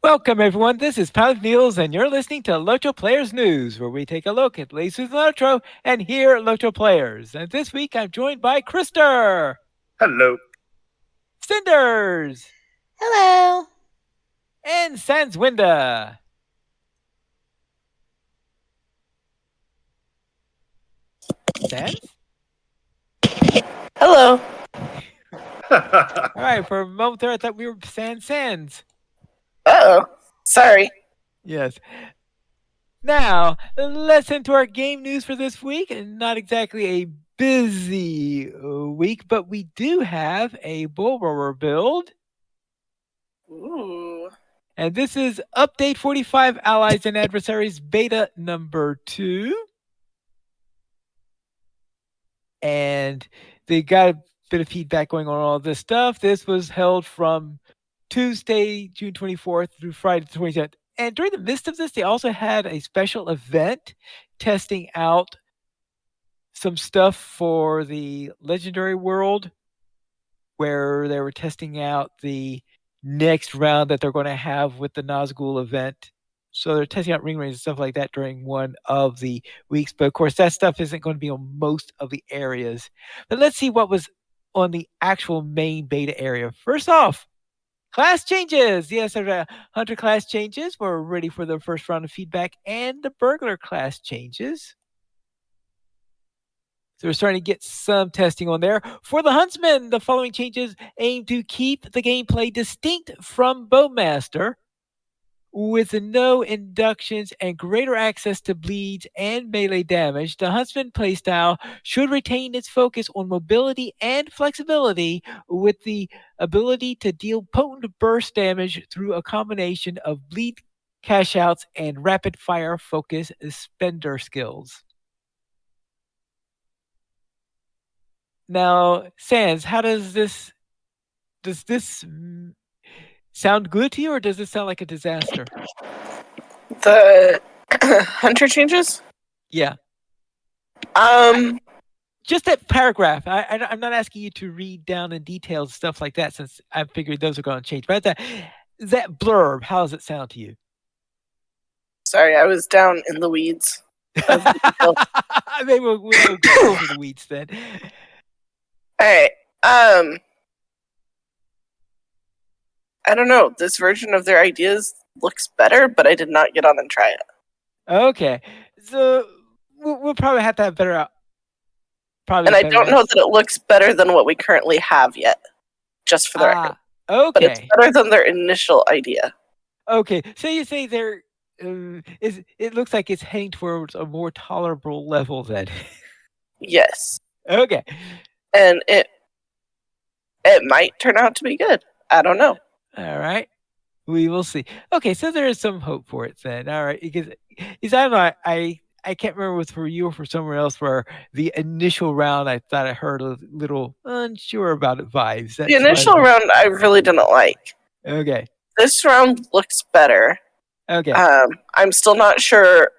Welcome, everyone. This is Pilot Niels, and you're listening to LOTRO Players News, where we take a look at latest LOTRO and hear LOTRO players. And this week, I'm joined by Krister. Hello. Cinders. Hello. And Sanswinda. Sans? Hello. All right, for a moment there, I thought we were Sans. Uh-oh. Sorry. Yes. Now, let's into our game news for this week. And not exactly a busy week, but we do have a bull rower build. Ooh. And this is Update 45 Allies and Adversaries Beta number 2. And they got a bit of feedback going on all this stuff. This was held from Tuesday, June 24th through Friday the 27th. And during the midst of this, they also had a special event testing out some stuff for the Legendary World, where they were testing out the next round that they're going to have with the Nazgul event. So they're testing out ring rays and stuff like that during one of the weeks. But of course, that stuff isn't going to be on most of the areas. But let's see what was on the actual main beta area. First off, class changes. Yes, the Hunter class changes. We're ready for the first round of feedback, and the Burglar class changes. So we're starting to get some testing on there. For the Huntsman, the following changes aim to keep the gameplay distinct from Bowmaster, with no inductions and greater access to bleeds and melee damage. The Huntsman playstyle should retain its focus on mobility and flexibility, with the ability to deal potent burst damage through a combination of bleed cash outs and rapid fire focus spender skills. Now, Sans, how does this sound good to you, or does this sound like a disaster? The Hunter changes? Yeah. Just that paragraph. I'm not asking you to read down in details stuff like that, since I figured those are going to change. But that blurb, how does it sound to you? Sorry, I was down in the weeds. Maybe we'll go into the weeds then. Alright. I don't know. This version of their ideas looks better, but I did not get on and try it. Okay. So we'll probably have to have better out. And I don't know that it looks better than what we currently have yet. Just for the record. Okay. But it's better than their initial idea. Okay. So you say there it looks like it's heading towards a more tolerable level then. Yes. Okay. And it might turn out to be good. I don't know. All right. We will see. Okay, so there is some hope for it then. All right. Because I can't remember if it was for you or for somewhere else, where the initial round I thought I heard a little unsure about it vibes. The initial round I really didn't like. Okay. This round looks better. Okay. I'm still not sure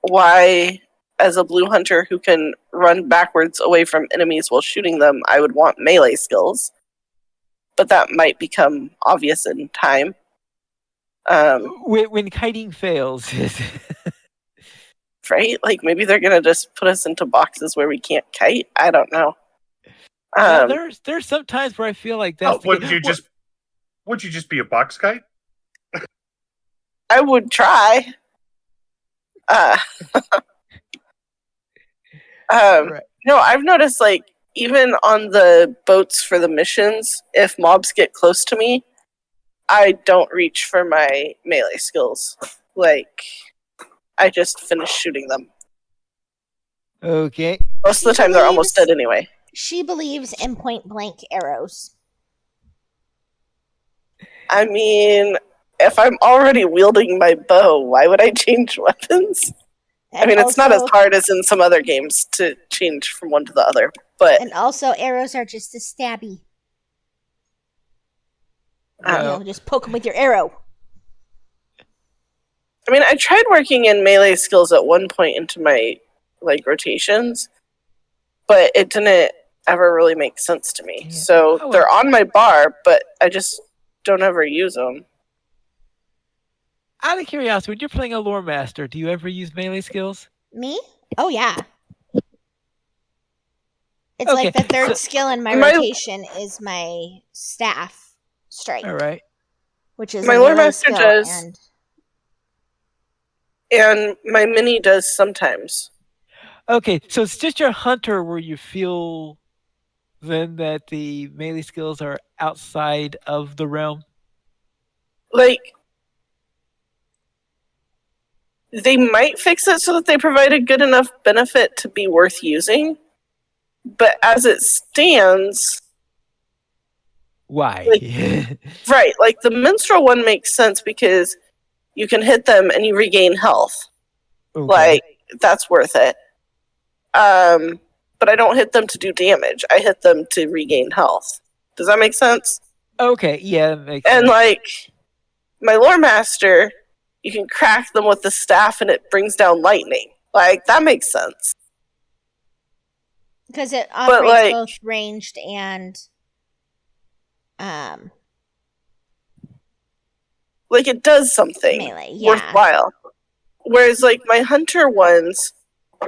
why, as a blue hunter who can run backwards away from enemies while shooting them, I would want melee skills. But that might become obvious in time. When kiting fails. Right? Like, maybe they're going to just put us into boxes where we can't kite? I don't know. There's some times where I feel like that's would you just be a box kite? I would try. Right. No, I've noticed, like, even on the boats for the missions, if mobs get close to me, I don't reach for my melee skills. Like, I just finish shooting them. Okay. Most of the time, they're almost dead anyway. She believes in point-blank arrows. I mean, if I'm already wielding my bow, why would I change weapons? I mean, it's not as hard as in some other games to change from one to the other, but... And also, arrows are just as stabby. Just poke them with your arrow. I mean, I tried working in melee skills at one point into my, like, rotations, but it didn't ever really make sense to me. So they're on my bar, but I just don't ever use them. Out of curiosity, when you're playing a lore master, do you ever use melee skills? Me? Oh yeah. It's Okay, like the third so skill in my My- rotation is my staff strike, all right. which is My a lore melee master skill. does. And my mini does sometimes. Okay, so it's just your hunter where you feel then that the melee skills are outside of the realm. Like, they might fix it so that they provide a good enough benefit to be worth using. But as it stands, Why? right, like the minstrel one makes sense because you can hit them and you regain health. Okay. Like, that's worth it. But I don't hit them to do damage. I hit them to regain health. Does that make sense? Okay, yeah, that makes And sense. like my lore master, you can crack them with the staff and it brings down lightning. Like, that makes sense. Because it operates like- both ranged and Like, it does something melee. Yeah. worthwhile. Whereas like my hunter ones,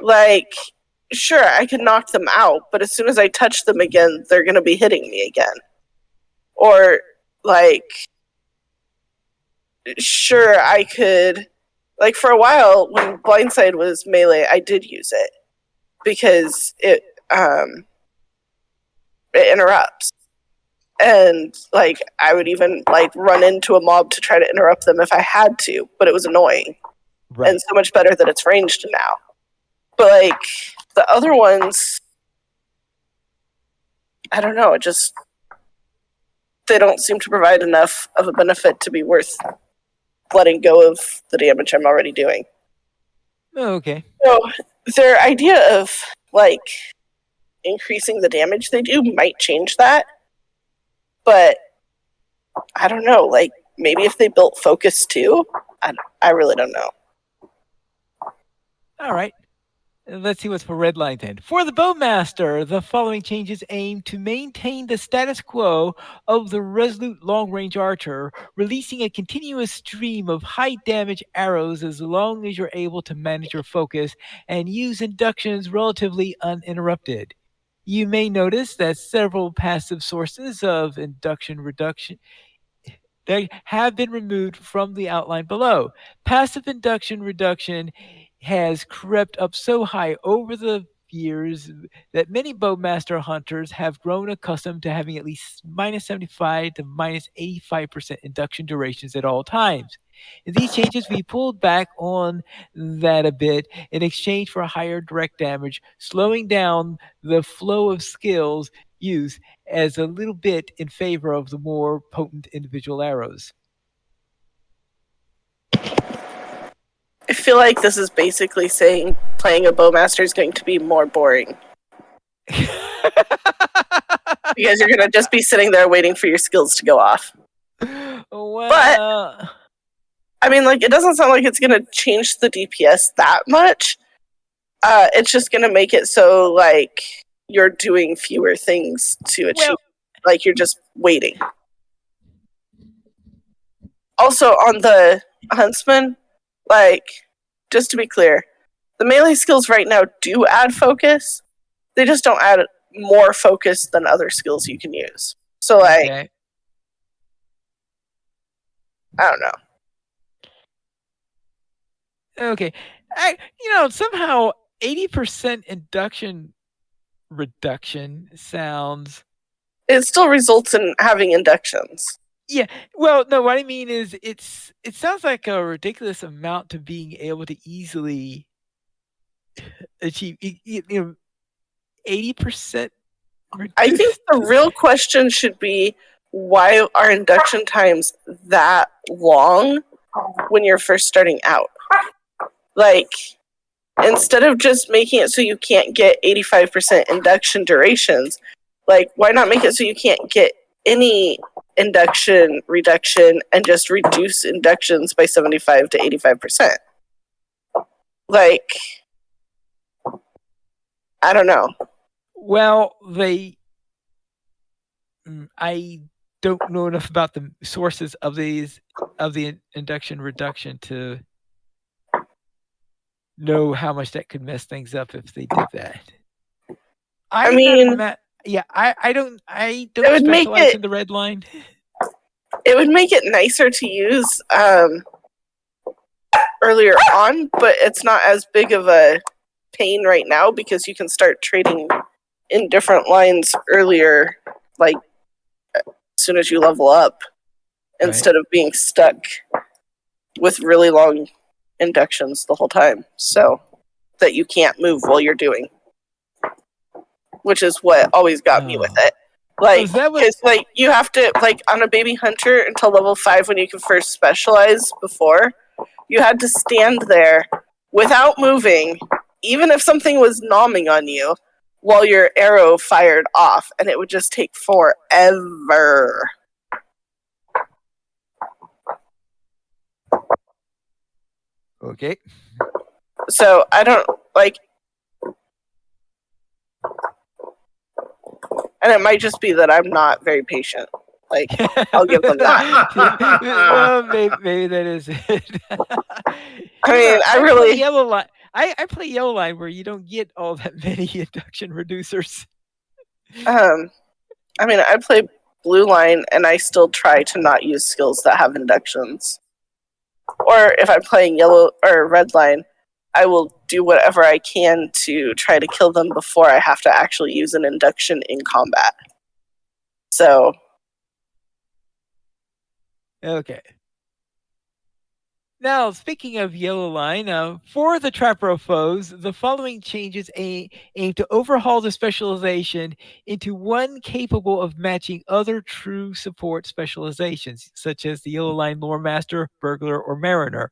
like, sure, I can knock them out, but as soon as I touch them again, they're gonna be hitting me again. Or like, sure, I could, like, for a while when blindside was melee, I did use it because it interrupts. And like, I would even like run into a mob to try to interrupt them if I had to, but it was annoying. Right. And so much better that it's ranged now. But like the other ones, I don't know, it just, they don't seem to provide enough of a benefit to be worth letting go of the damage I'm already doing. Oh, okay. So their idea of like increasing the damage they do might change that. But I don't know, like maybe if they built focus too, I really don't know. All right. Let's see what's for red line then. For the Bowmaster, the following changes aim to maintain the status quo of the resolute long-range archer, releasing a continuous stream of high-damage arrows as long as you're able to manage your focus and use inductions relatively uninterrupted. You may notice that several passive sources of induction reduction that have been removed from the outline below. Passive induction reduction has crept up so high over the years that many bowmaster hunters have grown accustomed to having at least minus 75 to minus 85% induction durations at all times. In these changes, we pulled back on that a bit in exchange for higher direct damage, slowing down the flow of skills use as a little bit in favor of the more potent individual arrows. I feel like this is basically saying playing a bowmaster is going to be more boring. Because you're going to just be sitting there waiting for your skills to go off. Well, I mean, like, it doesn't sound like it's going to change the DPS that much. It's just going to make it so, like, you're doing fewer things to achieve. Like, you're just waiting. Also, on the Huntsman, like, just to be clear, the melee skills right now do add focus. They just don't add more focus than other skills you can use. So, like, okay. I don't know. Okay. Somehow 80% induction reduction sounds. It still results in having inductions. Yeah. Well, no, what I mean is it sounds like a ridiculous amount to being able to easily achieve 80%. I think the real question should be, why are induction times that long when you're first starting out? Like, instead of just making it so you can't get 85% induction durations, like, why not make it so you can't get any induction reduction and just reduce inductions by 75 to 85%? Like, I don't know. Well, I don't know enough about the sources of these of the induction reduction to know how much that could mess things up if they did that. I I'm mean, not I don't it would make specialize it in the red line. it would make it nicer to use earlier on, but it's not as big of a pain right now because you can start trading in different lines earlier, like as soon as you level up, instead of being stuck with really long inductions the whole time, so that you can't move while you're doing, which is what always got me with it. Like, is that what- it's like you have to, like, on a baby hunter until level 5 when you can first specialize. Before, you had to stand there without moving, even if something was nomming on you, while your arrow fired off, and it would just take forever. Okay. So I don't like, and it might just be that I'm not very patient. Like, I'll give them that. Well, maybe that is it. I mean, I play really, yellow line. I play yellow line where you don't get all that many induction reducers. I mean, I play blue line and I still try to not use skills that have inductions. Or if I'm playing yellow or red line, I will do whatever I can to try to kill them before I have to actually use an induction in combat. So, Okay. Now, speaking of yellow line, for the Trapper of Foes, the following changes aim to overhaul the specialization into one capable of matching other true support specializations, such as the yellow line Lore Master, Burglar, or Mariner.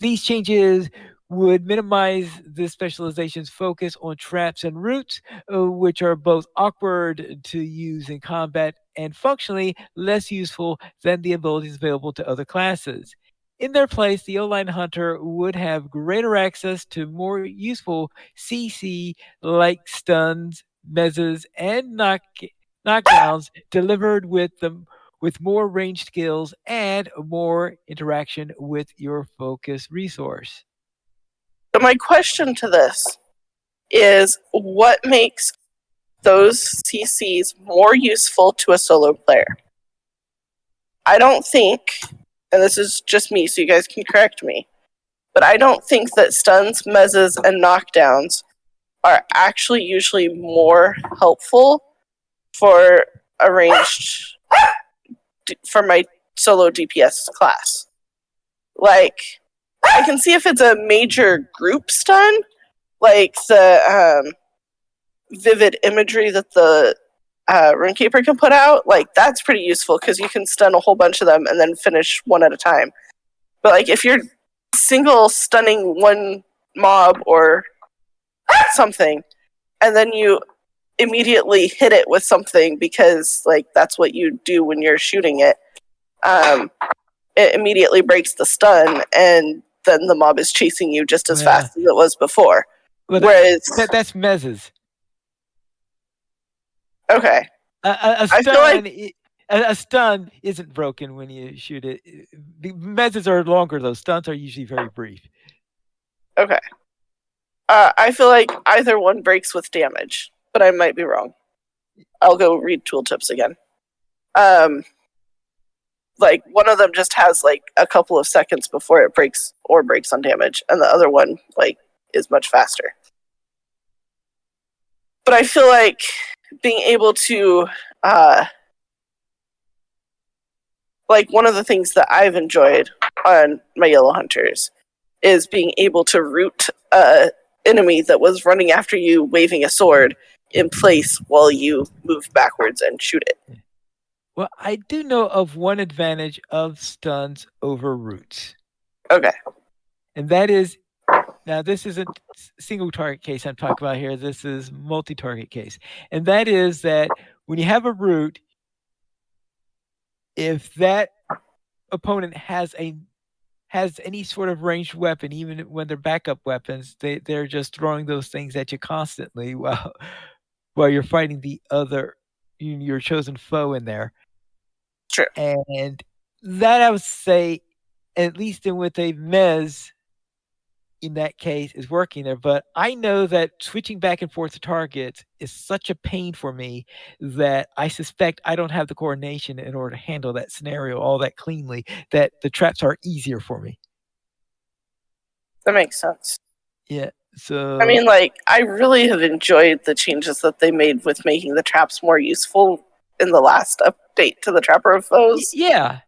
These changes would minimize the specialization's focus on traps and routes, which are both awkward to use in combat and functionally less useful than the abilities available to other classes. In their place, the O-line hunter would have greater access to more useful CC like stuns, mezzes, and knockdowns delivered with more ranged skills and more interaction with your focus resource. so my question to this is, what makes those CCs more useful to a solo player? I don't think, and this is just me, so you guys can correct me, but I don't think that stuns, mezzes, and knockdowns are actually usually more helpful for a ranged, for my solo DPS class. Like, I can see if it's a major group stun, like the vivid imagery that the Runekeeper can put out, like, that's pretty useful because you can stun a whole bunch of them and then finish one at a time. But like, if you're single stunning one mob or something, and then you immediately hit it with something because like that's what you do when you're shooting it, it immediately breaks the stun, and then the mob is chasing you just as fast as it was before. Well, Whereas that's mezzes. Okay. A stun isn't broken when you shoot it. The mezzes are longer, though. Stuns are usually very brief. Okay. I feel like either one breaks with damage, but I might be wrong. I'll go read tooltips again. Like, one of them just has like a couple of seconds before it breaks on damage, and the other one like is much faster. But I feel like being able to like, one of the things that I've enjoyed on my Yellow Hunters is being able to root an enemy that was running after you waving a sword in place while you move backwards and shoot it. Well, I do know of one advantage of stuns over roots. Okay. And that is, now this isn't single target case I'm talking about here, this is multi-target case. And that is that when you have a root, if that opponent has any sort of ranged weapon, even when they're backup weapons, they're just throwing those things at you constantly while you're fighting your chosen foe in there. True. And That I would say, at least with a mez, in that case, is working there. But I know that switching back and forth to targets is such a pain for me that I suspect I don't have the coordination in order to handle that scenario all that cleanly, that the traps are easier for me. That makes sense. Yeah. So I mean, like, I really have enjoyed the changes that they made with making the traps more useful in the last update to the Trapper of Foes. yeah.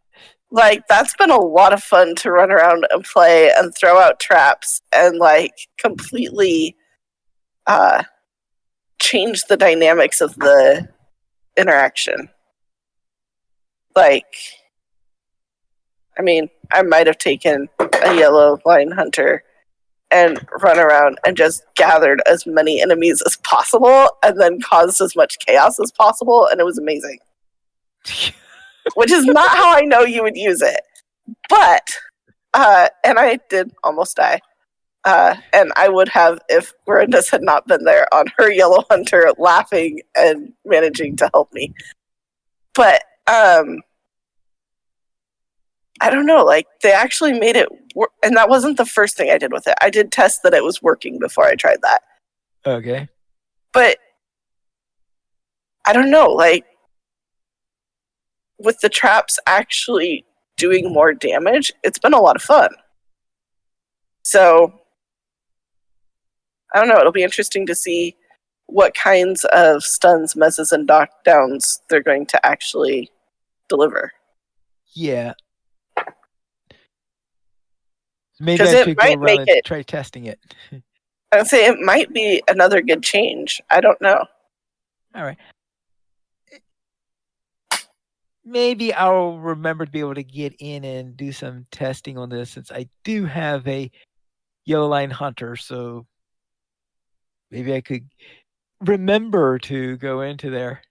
Like, that's been a lot of fun to run around and play and throw out traps and, like, completely change the dynamics of the interaction. Like, I mean, I might have taken a yellow line hunter and run around and just gathered as many enemies as possible and then caused as much chaos as possible, and it was amazing. Which is not how I know you would use it. But, and I did almost die. And I would have if Grindas had not been there on her yellow hunter laughing and managing to help me. But, I don't know, like, they actually made it work. And that wasn't the first thing I did with it. I did test that it was working before I tried that. Okay. But, I don't know, like, with the traps actually doing more damage, it's been a lot of fun. So, I don't know, it'll be interesting to see what kinds of stuns, messes, and knockdowns they're going to actually deliver. Yeah. Maybe 'Cause I it should go might around make and it- try testing it. I'd say it might be another good change. I don't know. All right. Maybe I'll remember to be able to get in and do some testing on this, since I do have a yellow line hunter, so maybe I could remember to go into there.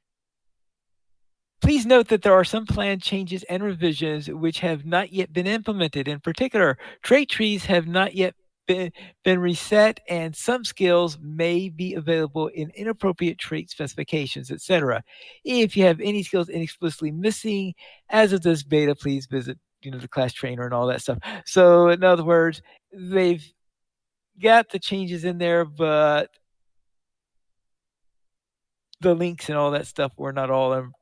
Please note that there are some planned changes and revisions which have not yet been implemented. In particular, trait trees have not yet been reset, and some skills may be available in inappropriate trait specifications, etc. If you have any skills inexplicitly missing as of this beta, please visit the class trainer and all that stuff. So in other words, they've got the changes in there, but the links and all that stuff were not all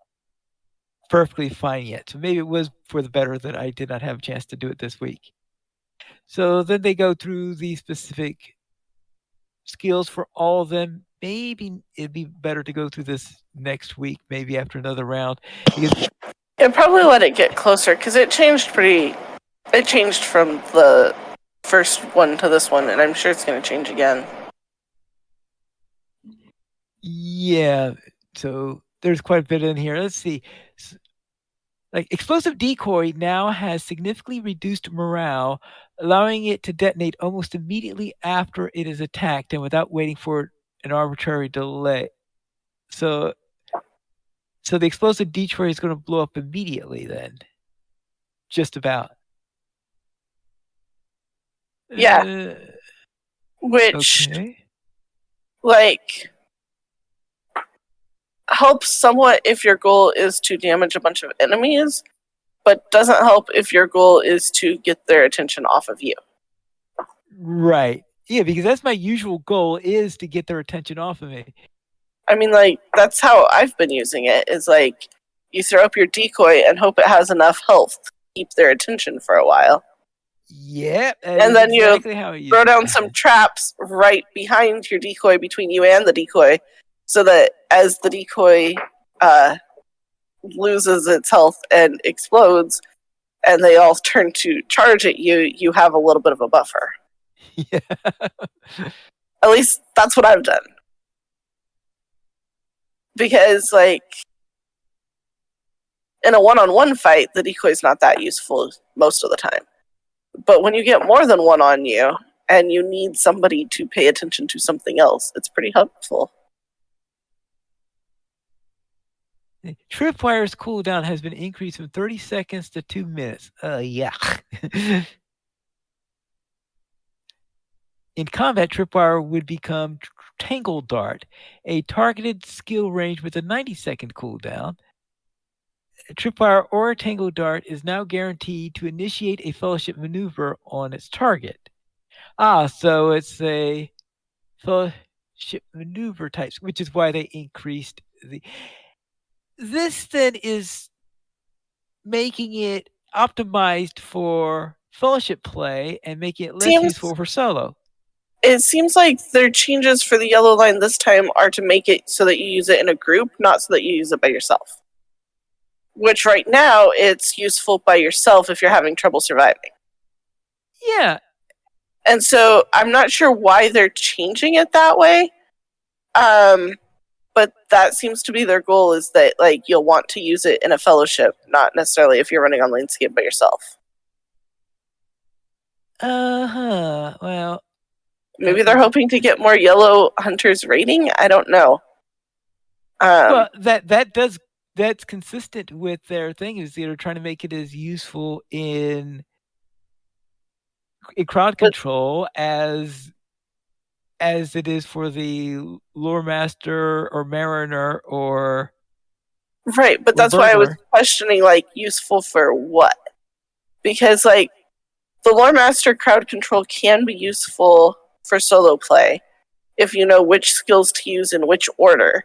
perfectly fine yet. So maybe it was for the better that I did not have a chance to do it this week. So then they go through the specific skills for all of them. Maybe it'd be better to go through this next week, maybe after another round. Because probably let it get closer, because it changed It changed from the first one to this one, and I'm sure it's going to change again. Yeah, so there's quite a bit in here. Let's see. Like, explosive decoy now has significantly reduced morale, allowing it to detonate almost immediately after it is attacked and without waiting for an arbitrary delay. So the explosive decoy is going to blow up immediately then. Just about. Yeah. Which, okay. like, helps somewhat if your goal is to damage a bunch of enemies, but doesn't help if your goal is to get their attention off of you. Right. Yeah, because that's my usual goal, is to get their attention off of me. I mean, like, that's how I've been using it, is like, you throw up your decoy and hope it has enough health to keep their attention for a while. Yeah, and then exactly you throw down some traps right behind your decoy, between you and the decoy, so that as the decoy loses its health and explodes, and they all turn to charge at you, you have a little bit of a buffer. Yeah. At least that's what I've done. Because, like, in a one-on-one fight, the decoy's not that useful most of the time. But when you get more than one on you, and you need somebody to pay attention to something else, it's pretty helpful. Tripwire's cooldown has been increased from 30 seconds to 2 minutes. Yeah. In combat, Tripwire would become Tangle Dart, a targeted skill range with a 90-second cooldown. A tripwire or a tango dart is now guaranteed to initiate a fellowship maneuver on its target. So it's a fellowship maneuver types, which is why they increased the. This then is making it optimized for fellowship play and making it less useful for solo. It seems like their changes for the yellow line this time are to make it so that you use it in a group, not so that you use it by yourself. Which right now, it's useful by yourself if you're having trouble surviving. Yeah. And so I'm not sure why they're changing it that way. But that seems to be their goal, is that like you'll want to use it in a fellowship, not necessarily if you're running on landscape by yourself. Well, maybe they're hoping to get more yellow hunters rating. I don't know. Well, that's consistent with their thing, is they're trying to make it as useful in crowd control as it is for the lore master or mariner or right. But that's why I was questioning, like, useful for what? Because like the lore master crowd control can be useful for solo play if you know which skills to use in which order.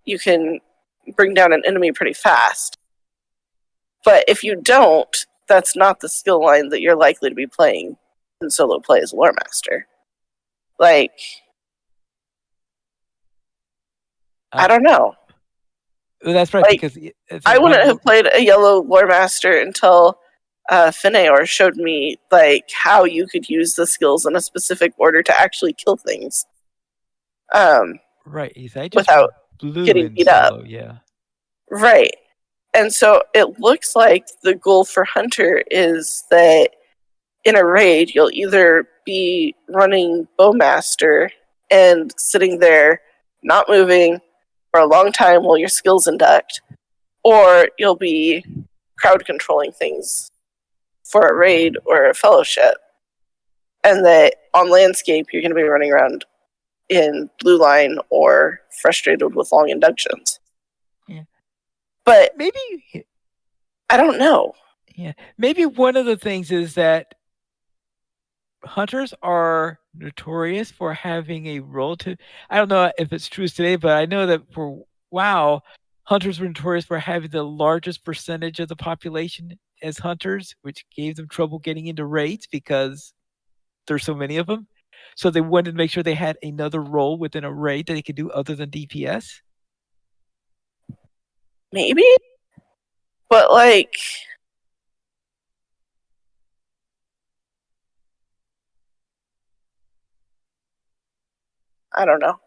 You can bring down an enemy pretty fast. But if you don't, that's not the skill line that you're likely to be playing in solo play as a lore master. Like, I don't know. Well, that's right, like, because I wouldn't have played a yellow lore master until Finneor showed me like how you could use the skills in a specific order to actually kill things. Right, without getting beat up. Yeah. Right. And so it looks like the goal for Hunter is that in a raid, you'll either be running Bowmaster and sitting there not moving for a long time while your skills induct, or you'll be crowd controlling things for a raid or a fellowship. And that on landscape, you're going to be running around in blue line or frustrated with long inductions. Yeah. But maybe I don't know. Yeah. Maybe one of the things is that hunters are notorious for having a relative. I don't know if it's true today, but I know that for WoW, hunters were notorious for having the largest percentage of the population as hunters, which gave them trouble getting into raids because there's so many of them. So they wanted to make sure they had another role within a raid that they could do other than DPS. Maybe, but like, I don't know.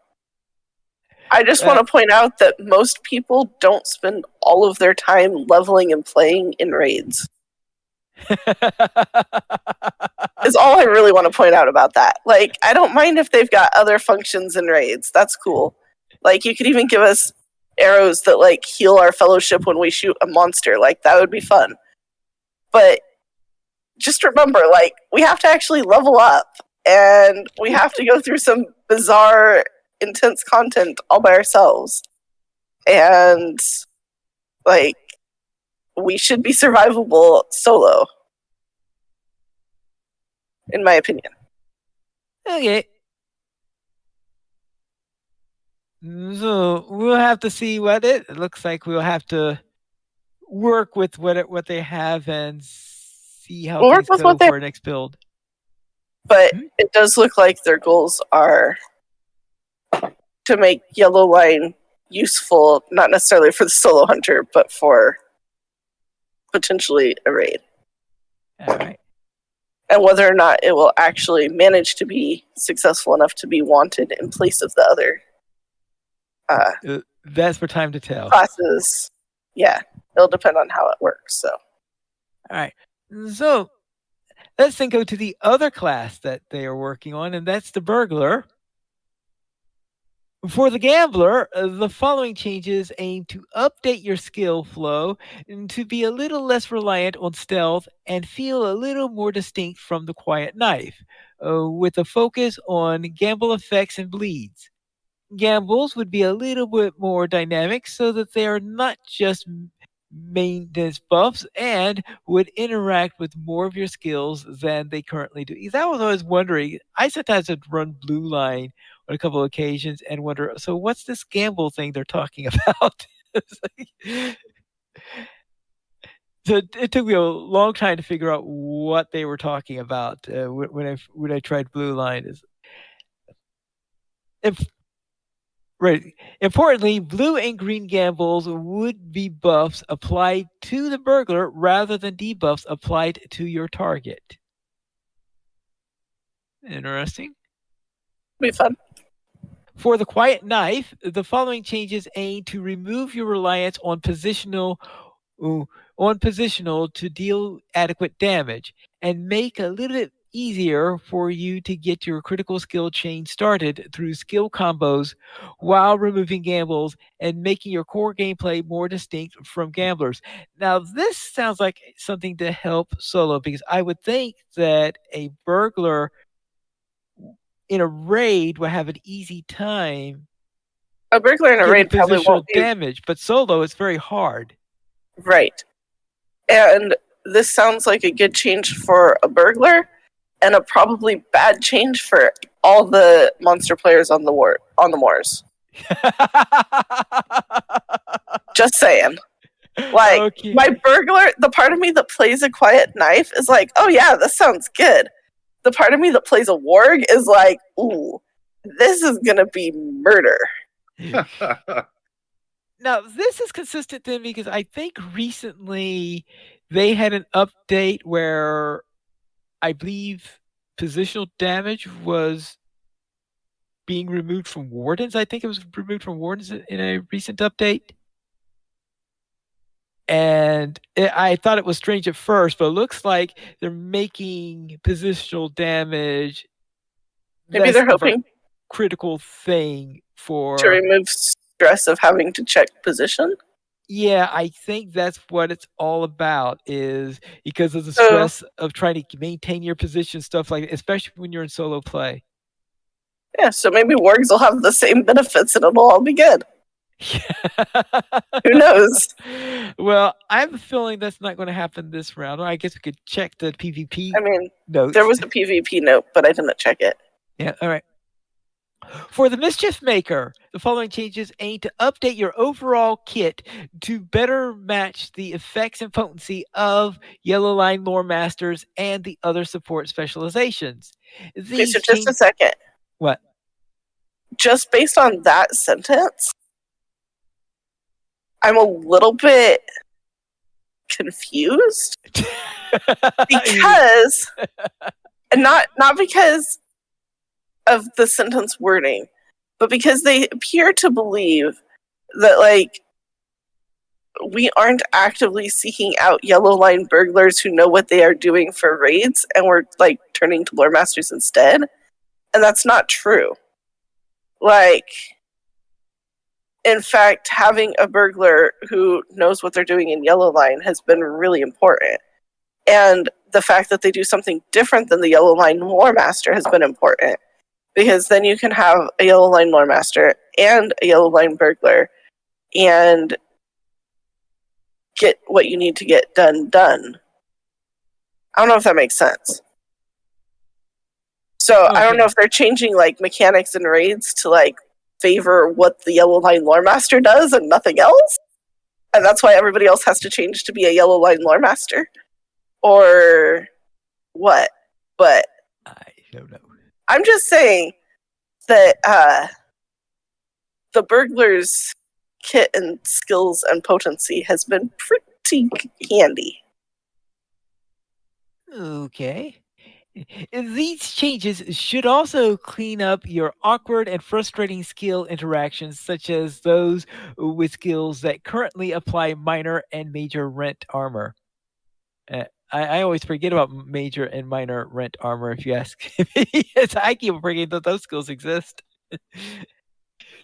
I just want to point out that most people don't spend all of their time leveling and playing in raids. Is all I really want to point out about that. Like, I don't mind if they've got other functions in raids. That's cool. Like, you could even give us arrows that like heal our fellowship when we shoot a monster. Like, that would be fun. But just remember, like, we have to actually level up, and we have to go through some bizarre, intense content all by ourselves. And like, we should be survivable solo, in my opinion. Okay. So we'll have to see what it looks like. We'll have to work with what they have and see how things go for next build. But it does look like their goals are to make Yellow Line useful, not necessarily for the solo hunter, but for potentially a raid. All right. And whether or not it will actually manage to be successful enough to be wanted in place of the other that's for time to tell. Classes. Yeah, it'll depend on how it works. So, all right. So let's then go to the other class that they are working on, and that's the burglar. For the gambler, the following changes aim to update your skill flow and to be a little less reliant on stealth and feel a little more distinct from the quiet knife, with a focus on gamble effects and bleeds. Gambles would be a little bit more dynamic so that they are not just maintenance buffs and would interact with more of your skills than they currently do. That was what I was wondering. I sometimes would run Blue Line on a couple of occasions and wonder, so what's this gamble thing they're talking about? So it took me a long time to figure out what they were talking about when I tried Blue Line. If, right. Importantly, blue and green gambles would be buffs applied to the burglar rather than debuffs applied to your target. Interesting. Be fun. For the quiet knife, the following changes aim to remove your reliance on positional to deal adequate damage and make a little bit easier for you to get your critical skill chain started through skill combos while removing gambles and making your core gameplay more distinct from gamblers. Now, this sounds like something to help solo because I would think that a burglar in a raid will have an easy time A burglar in a getting raid probably positional won't be damage, but solo it's very hard. right. And this sounds like a good change for a burglar, and a probably bad change for all the monster players on the moors. Just saying. Like, Okay. my burglar, the part of me that plays a quiet knife is like, oh yeah, this sounds good. The part of me that plays a warg is like, ooh, this is gonna be murder. Now, this is consistent then because I think recently they had an update where I believe positional damage was being removed from wardens. I think it was removed from wardens in a recent update. And I thought it was strange at first, but it looks like they're making positional damage Maybe less they're of a hoping critical thing to for. remove stress of having to check position. Yeah, I think that's what it's all about is because of the So- stress of trying to maintain your position, stuff like that, especially when you're in solo play. Yeah, so maybe wargs will have the same benefits and it'll all be good. Who knows? Well, I have a feeling that's not going to happen this round. I guess we could check the PvP I mean, notes. there was a PvP note, but I didn't check it. Yeah, all right. For the Mischief Maker, the following changes aim to update your overall kit to better match the effects and potency of Yellow Line Lore Masters and the other support specializations. Okay, so just a second. What? Just based on that sentence, I'm a little bit confused because and not because of the sentence wording, but because they appear to believe that like we aren't actively seeking out yellow line burglars who know what they are doing for raids and we're like turning to lore masters instead. And that's not true. Like, in fact, having a burglar who knows what they're doing in Yellow Line has been really important. And the fact that they do something different than the Yellow Line Lore Master has been important. Because then you can have a Yellow Line Lore Master and a Yellow Line Burglar and get what you need to get done. I don't know if that makes sense. So I don't know if they're changing like mechanics and raids to like favor what the Yellow Line Lore Master does and nothing else, and that's why everybody else has to change to be a Yellow Line Lore Master, or what? But I don't know. I'm just saying that the burglar's kit and skills and potency has been pretty handy. Okay. These changes should also clean up your awkward and frustrating skill interactions, such as those with skills that currently apply minor and major rent armor. I always forget about major and minor rent armor if you ask me. I keep forgetting that those skills exist.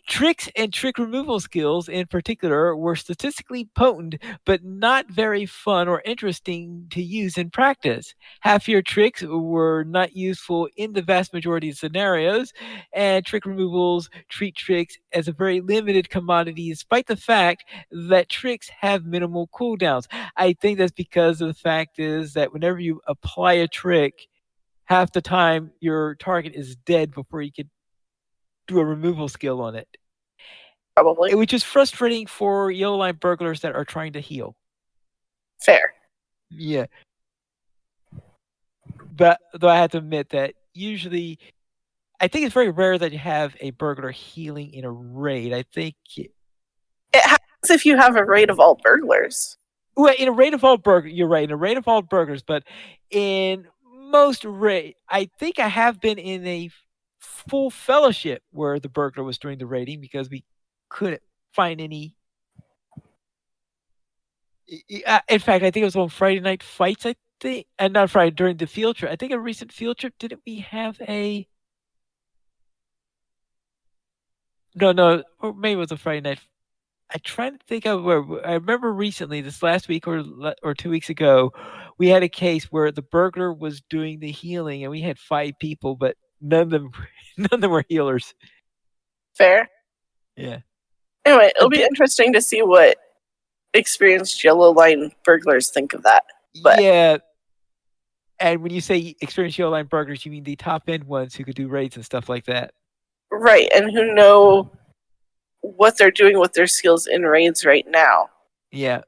Tricks and trick removal skills in particular were statistically potent, but not very fun or interesting to use in practice. Half your tricks were not useful in the vast majority of scenarios, and trick removals treat tricks as a very limited commodity, despite the fact that tricks have minimal cooldowns. I think that's because of the fact is that whenever you apply a trick, half the time your target is dead before you can do a removal skill on it. Probably. Which is frustrating for yellow line burglars that are trying to heal. Fair. Yeah. But though I have to admit that usually, I think it's very rare that you have a burglar healing in a raid. I think It happens if you have a raid of all burglars. well, in a raid of all burglars, you're right. In a raid of all burglars, but in most raid, I think I have been in a full fellowship where the burglar was doing the raiding because we couldn't find any. In fact, I think it was on Friday Night Fights. I think, and not Friday during the field trip. I think a recent field trip. Didn't we have a? No, or maybe it was a Friday night. I try to think of where I remember recently, this last week or 2 weeks ago, we had a case where the burglar was doing the healing, and we had 5 people, but none of them, none of them were healers. Fair. Yeah. Anyway, it'll be interesting to see what experienced yellow line burglars think of that. But yeah. And when you say experienced yellow line burglars, you mean the top end ones who could do raids and stuff like that. Right, and who know what they're doing with their skills in raids right now. Yeah.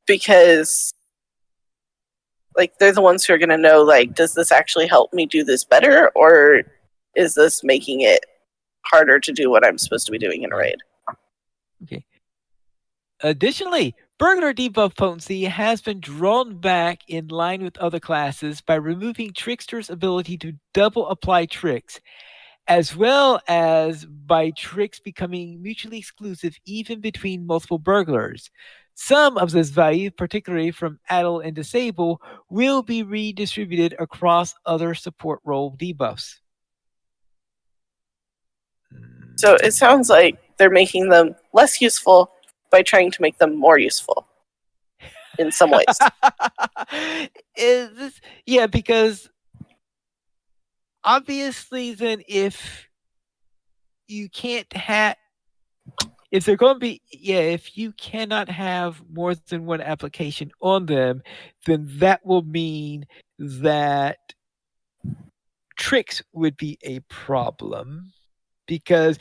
Because like they're the ones who are going to know, like, does this actually help me do this better, or is this making it harder to do what I'm supposed to be doing in a raid? Okay. Additionally, burglar debuff potency has been drawn back in line with other classes by removing Trickster's ability to double apply tricks, as well as by tricks becoming mutually exclusive even between multiple burglars. Some of this value, particularly from Addle and Disable, will be redistributed across other support role debuffs. So it sounds like they're making them less useful by trying to make them more useful in some ways. Yeah, because obviously then if you can't have, if they're going to be, if you cannot have more than one application on them, then that will mean that tricks would be a problem. Because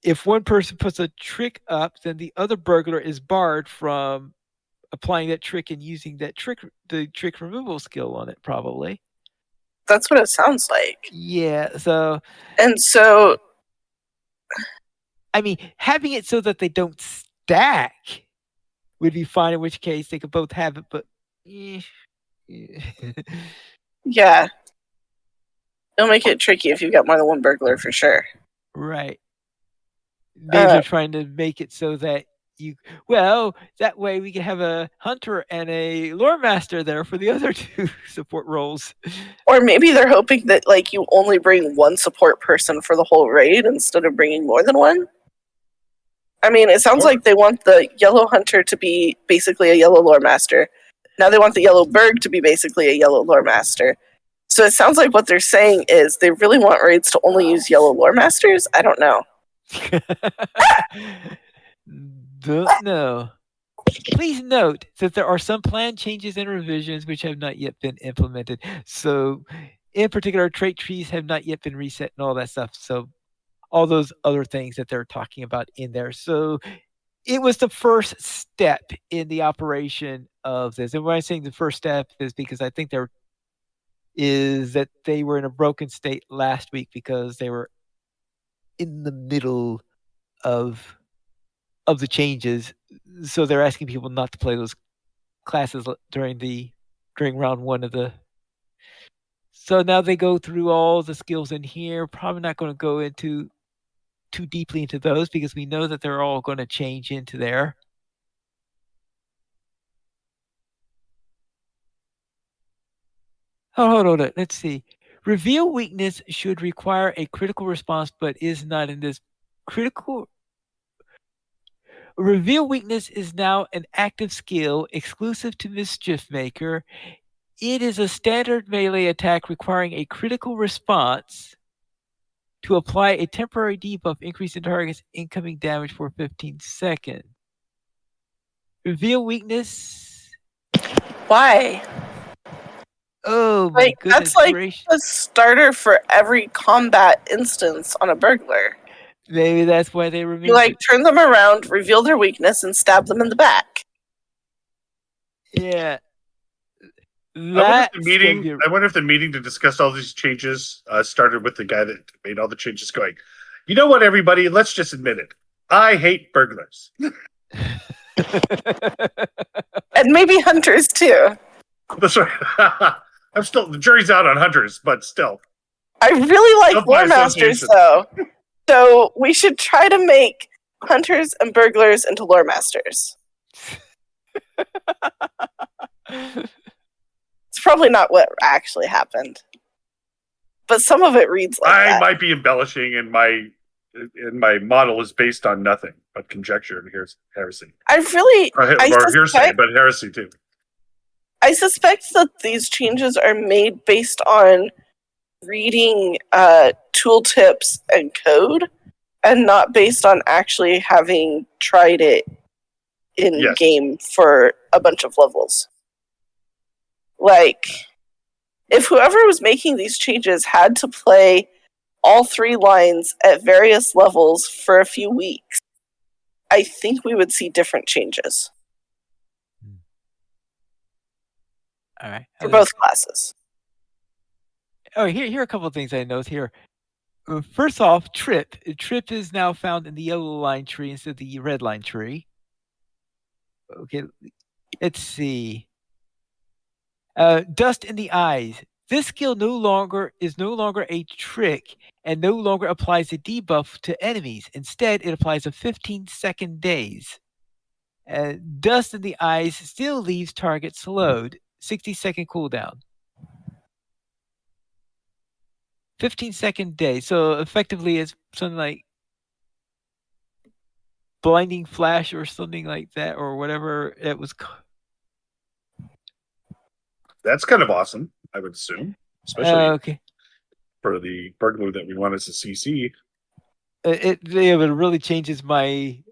if one person puts a trick up, then the other burglar is barred from applying that trick and using that trick, the trick removal skill on it, probably. That's what it sounds like. Yeah, so. And so. I mean, having it so that they don't stack would be fine, in which case they could both have it, but. Yeah. It'll make it tricky if you've got more than one burglar for sure. Right. Maybe they're trying to make it so that that way we can have a hunter and a lore master there for the other 2 support roles. Or maybe they're hoping that like you only bring one support person for the whole raid instead of bringing more than one. I mean, it sounds like they want the yellow hunter to be basically a yellow lore master. Now they want the yellow berg to be basically a yellow lore master. So it sounds like what they're saying is they really want raids to only use yellow lore masters? I don't know. Don't know. Please note that there are some planned changes and revisions which have not yet been implemented. So, in particular, trait trees have not yet been reset and all that stuff. So, all those other things that they're talking about in there. So, it was the first step in the operation of this. And when I'm saying the first step is because I think that they were in a broken state last week because they were in the middle of the changes, so they're asking people not to play those classes during round 1 of the. So now they go through all the skills in here. Probably not going to go into too deeply into those because we know that they're all going to change into there. Hold on. Let's see. Reveal weakness should require a critical response, but is not in this critical reveal weakness is now an active skill exclusive to Mischief Maker. It is a standard melee attack requiring a critical response to apply a temporary debuff increase in target's incoming damage for 15 seconds. Reveal weakness. Why? Oh my goodness that's like gracious. a starter for every combat instance on a burglar. Maybe that's why they removed You it. turn them around, reveal their weakness, and stab them in the back. Yeah. I wonder if the meeting to discuss all these changes started with the guy that made all the changes going, you know what, everybody, let's just admit it. I hate burglars. And maybe hunters too. That's right. The jury's out on hunters, but still. I really like lore masters though. So we should try to make hunters and burglars into lore masters. It's probably not what actually happened, but some of it reads like that. I might be embellishing, and my model is based on nothing but conjecture and heresy. Hearsay, but heresy too. I suspect that these changes are made based on reading tooltips and code, and not based on actually having tried it in game for a bunch of levels. Like, if whoever was making these changes had to play all 3 lines at various levels for a few weeks, I think we would see different changes. All right. For both classes. Oh, here are a couple of things I note here. First off, Trip. Trip is now found in the yellow line tree instead of the red line tree. Okay, let's see. Dust in the eyes. This skill is no longer a trick and no longer applies a debuff to enemies. Instead, it applies a 15-second daze. Dust in the eyes still leaves target slowed. 60-second cooldown. 15-second daze. So effectively, it's something like blinding flash or something like that, or whatever it was. That's kind of awesome, I would assume, especially for the burglar that we want as a CC. It really changes my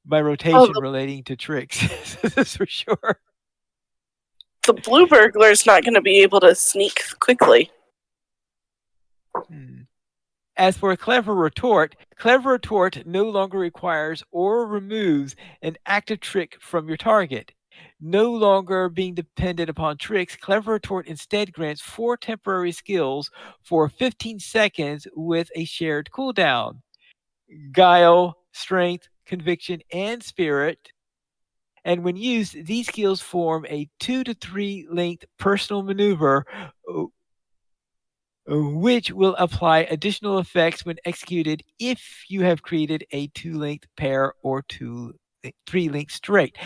my rotation relating to tricks. That's for sure. The blue burglar is not going to be able to sneak quickly. As for Clever Retort no longer requires or removes an active trick from your target. No longer being dependent upon tricks, Clever Retort instead grants 4 temporary skills for 15 seconds with a shared cooldown. Guile, Strength, Conviction, and Spirit. And when used, these skills form a 2 to 3 length personal maneuver, which will apply additional effects when executed if you have created a 2-length pair or 3-length straight.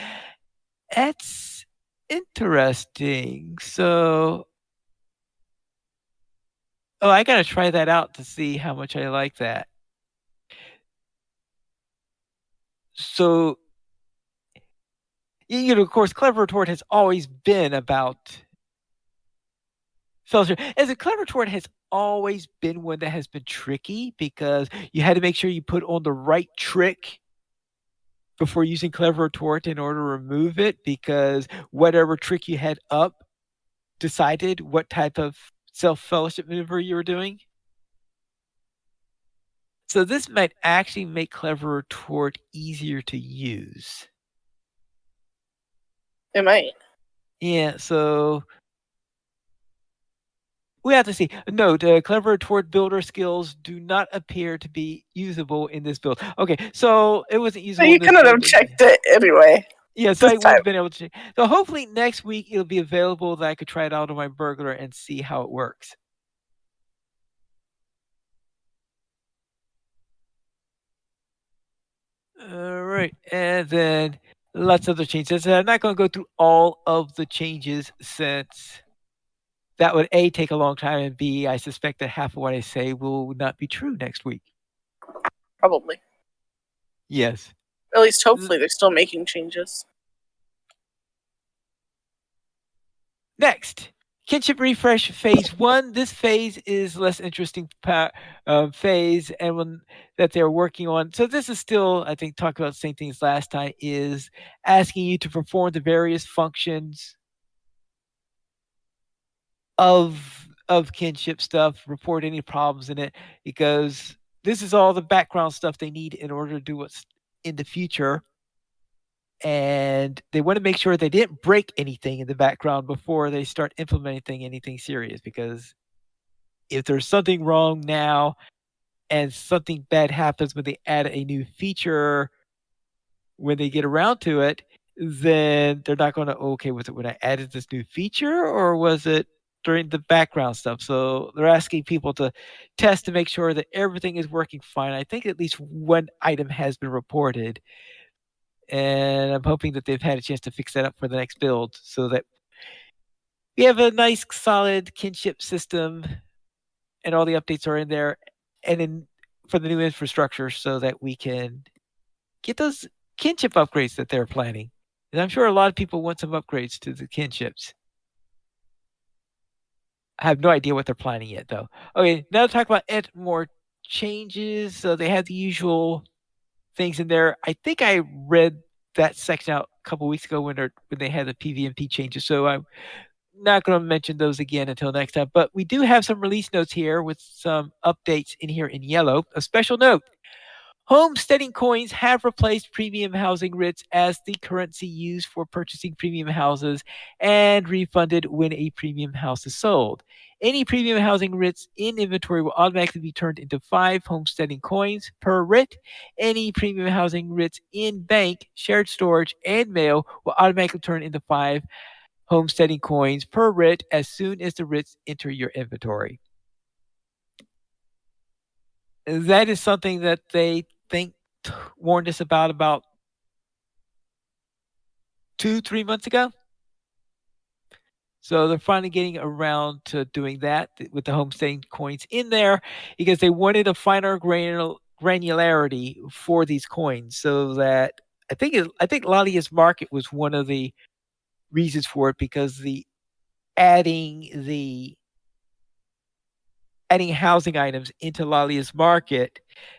That's interesting. So, I gotta try that out to see how much I like that. So, of course, Clever Retort has always been about fellowship. As a Clever Retort has always been one that has been tricky because you had to make sure you put on the right trick before using Clever Retort in order to remove it, because whatever trick you had up decided what type of self-fellowship maneuver you were doing. So this might actually make Clever Retort easier to use. It might. Yeah, so we have to see. Note, Clever Retort builder skills do not appear to be usable in this build. Okay, so it wasn't usable. So you couldn't have checked it anyway. Yeah, so I would have been able to check. So hopefully next week it'll be available that I could try it out on my burglar and see how it works. All right, and then lots of other changes. I'm not going to go through all of the changes since that would A, take a long time, and B, I suspect that half of what I say will not be true next week. Probably. Yes. At least hopefully they're still making changes. Next, Kinship Refresh Phase 1. This phase is less interesting phase and one that they're working on. So this is still, I think, talk about the same thing as last time, is asking you to perform the various functions of kinship stuff, report any problems in it, because this is all the background stuff they need in order to do what's in the future. And they want to make sure they didn't break anything in the background before they start implementing anything serious, because if there's something wrong now and something bad happens when they add a new feature when they get around to it, then they're not going to, okay, was it when I added this new feature or was it during the background stuff? So they're asking people to test to make sure that everything is working fine. I think at least one item has been reported, and I'm hoping that they've had a chance to fix that up for the next build so that we have a nice solid kinship system and all the updates are in there and in for the new infrastructure so that we can get those kinship upgrades that they're planning. And I'm sure a lot of people want some upgrades to the kinships. I have no idea what they're planning yet, though. Okay, now to talk about more changes. So they have the usual things in there. I think I read that section out a couple weeks ago when they had the PVMP changes. So I'm not going to mention those again until next time. But we do have some release notes here with some updates in here in yellow. A special note. Homesteading coins have replaced premium housing writs as the currency used for purchasing premium houses and refunded when a premium house is sold. Any premium housing writs in inventory will automatically be turned into 5 homesteading coins per writ. Any premium housing writs in bank, shared storage, and mail will automatically turn into 5 homesteading coins per writ as soon as the writs enter your inventory. That is something that they warned us about 2-3 months ago. So they're finally getting around to doing that with the homesteading coins in there because they wanted a finer granularity for these coins, so that I think Lalia's Market was one of the reasons for it, because adding housing items into Lalia's Market,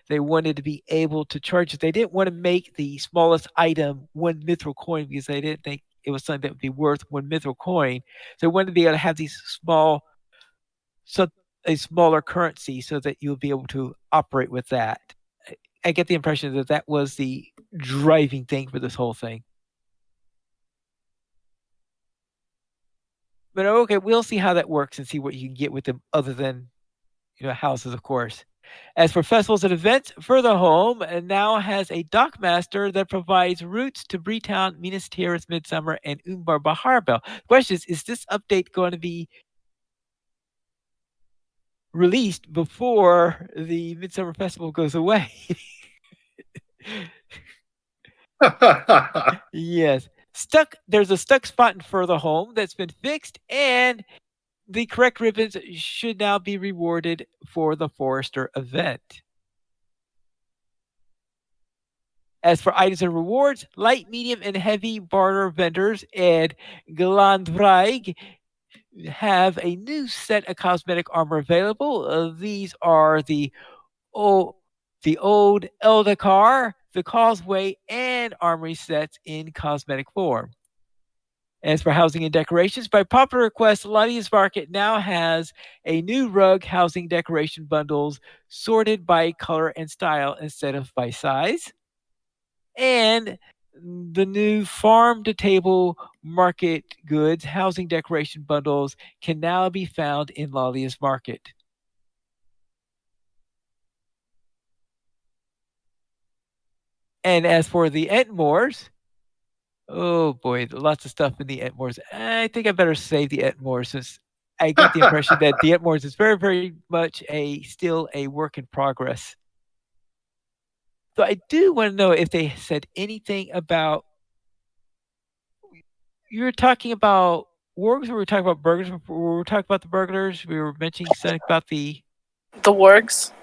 they wanted to be able to charge it. They didn't want to make the smallest item 1 mithril coin because they didn't think it was something that would be worth 1 mithril coin. So they wanted to be able to have these a smaller currency so that you'll be able to operate with that. I get the impression that that was the driving thing for this whole thing. But okay, we'll see how that works and see what you can get with them other than houses, of course. As for festivals and events, Further Home now has a dockmaster that provides routes to Breetown, Minas Tirith, Midsummer, and Umbar Baharbel. The question is this update going to be released before the Midsummer Festival goes away? Yes. There's a stuck spot in Further Home that's been fixed, and the correct ribbons should now be rewarded for the Forester event. As for items and rewards, light, medium, and heavy barter vendors and Glandreig have a new set of cosmetic armor available. These are the old Eldakar, the Causeway, and Armory sets in cosmetic form. As for housing and decorations, by popular request, Lalia's Market now has a new rug housing decoration bundles sorted by color and style instead of by size. And the new farm-to-table market goods housing decoration bundles can now be found in Lalia's Market. And as for the Entmores, oh boy, lots of stuff in the Entmores. I think I better save the Entmores, since I get the impression that the Entmores is very, very much still a work in progress. So I do want to know if they said anything about. You were talking about wargs, or we were talking about burglars? We were talking about the burglars. We were mentioning something about the wargs.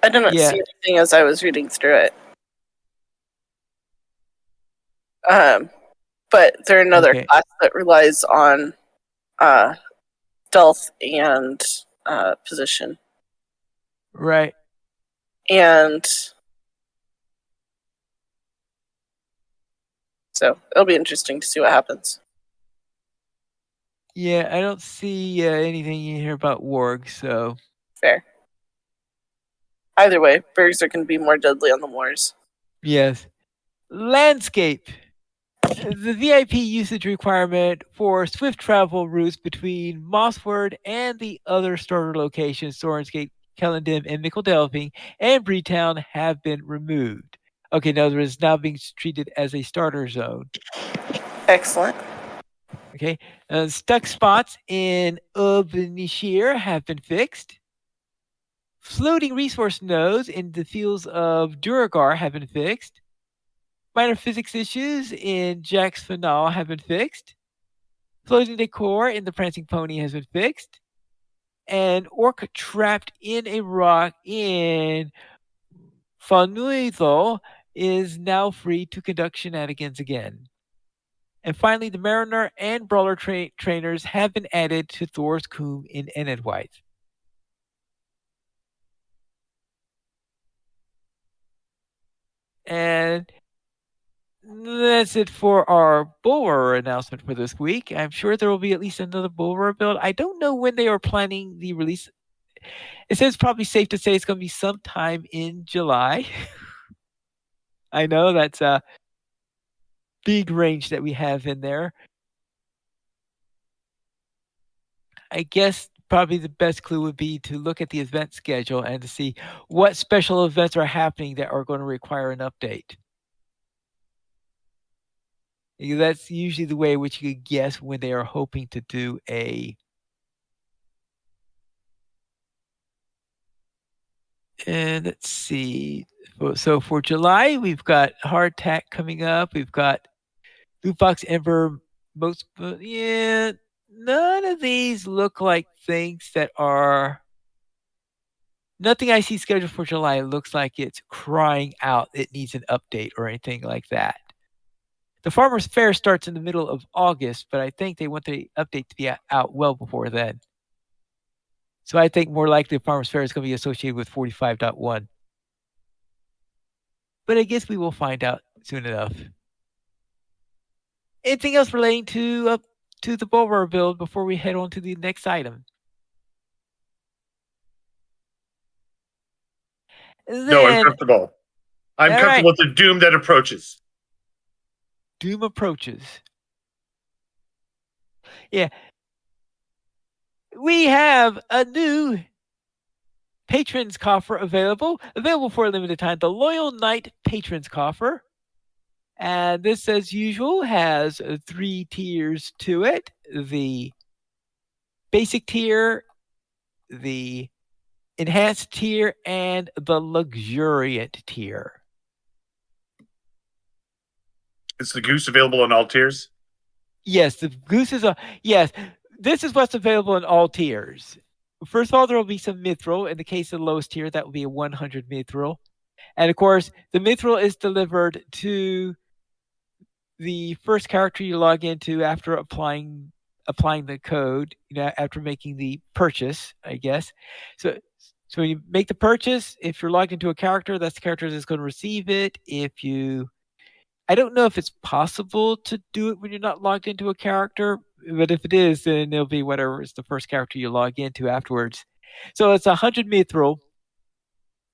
I didn't see anything as I was reading through it. But they're another class that relies on stealth and position. Right. And so it'll be interesting to see what happens. Yeah, I don't see anything in here about wargs, so. Fair. Either way, birds are going to be more deadly on the moors. Yes. Landscape. The VIP usage requirement for swift travel routes between Mossford and the other starter locations, Sorenscape, Kellendim, and Mickeldelving, and Breetown, have been removed. Okay, in other words, now being treated as a starter zone. Excellent. Okay, stuck spots in Ubnishir have been fixed. Floating resource nodes in the fields of Duragar have been fixed. Minor physics issues in Jack's Finale have been fixed. Floating decor in the Prancing Pony has been fixed. And orc trapped in a rock in Fanuizo is now free to conduct shenanigans again. And finally, the Mariner and Brawler trainers have been added to Thor's Coombe in Enedwythe. And that's it for our Bulwer announcement for this week. I'm sure there will be at least another Bulwer build. I don't know when they are planning the release. It says probably safe to say it's going to be sometime in July. I know that's a big range that we have in there. I guess probably the best clue would be to look at the event schedule and to see what special events are happening that are going to require an update. That's usually the way in which you could guess when they are hoping to do a. And let's see. So for July, we've got Hardtack coming up. We've got Lootbox Ember. None of these look like things that are. Nothing I see scheduled for July looks like it's crying out it needs an update or anything like that. The Farmers Fair starts in the middle of August, but I think they want the update to be out well before then. So I think more likely the Farmers Fair is going to be associated with 45.1. But I guess we will find out soon enough. Anything else relating to the Bulwer build before we head on to the next item? No, I'm comfortable. I'm comfortable with the doom that approaches. Doom approaches. Yeah. We have a new Patrons Coffer available for a limited time. The Loyal Knight Patrons Coffer. And this, as usual, has 3 tiers to it. The basic tier, the enhanced tier, and the luxuriant tier. Is the goose available in all tiers? Yes, the goose is yes. This is what's available in all tiers. First of all, there will be some mithril. In the case of the lowest tier, that will be a 100 mithril. And of course, the mithril is delivered to the first character you log into after applying the code, after making the purchase, I guess. So when you make the purchase, if you're logged into a character, that's the character that's going to receive it. I don't know if it's possible to do it when you're not logged into a character, but if it is, then it'll be whatever is the first character you log into afterwards. So it's 100 mithril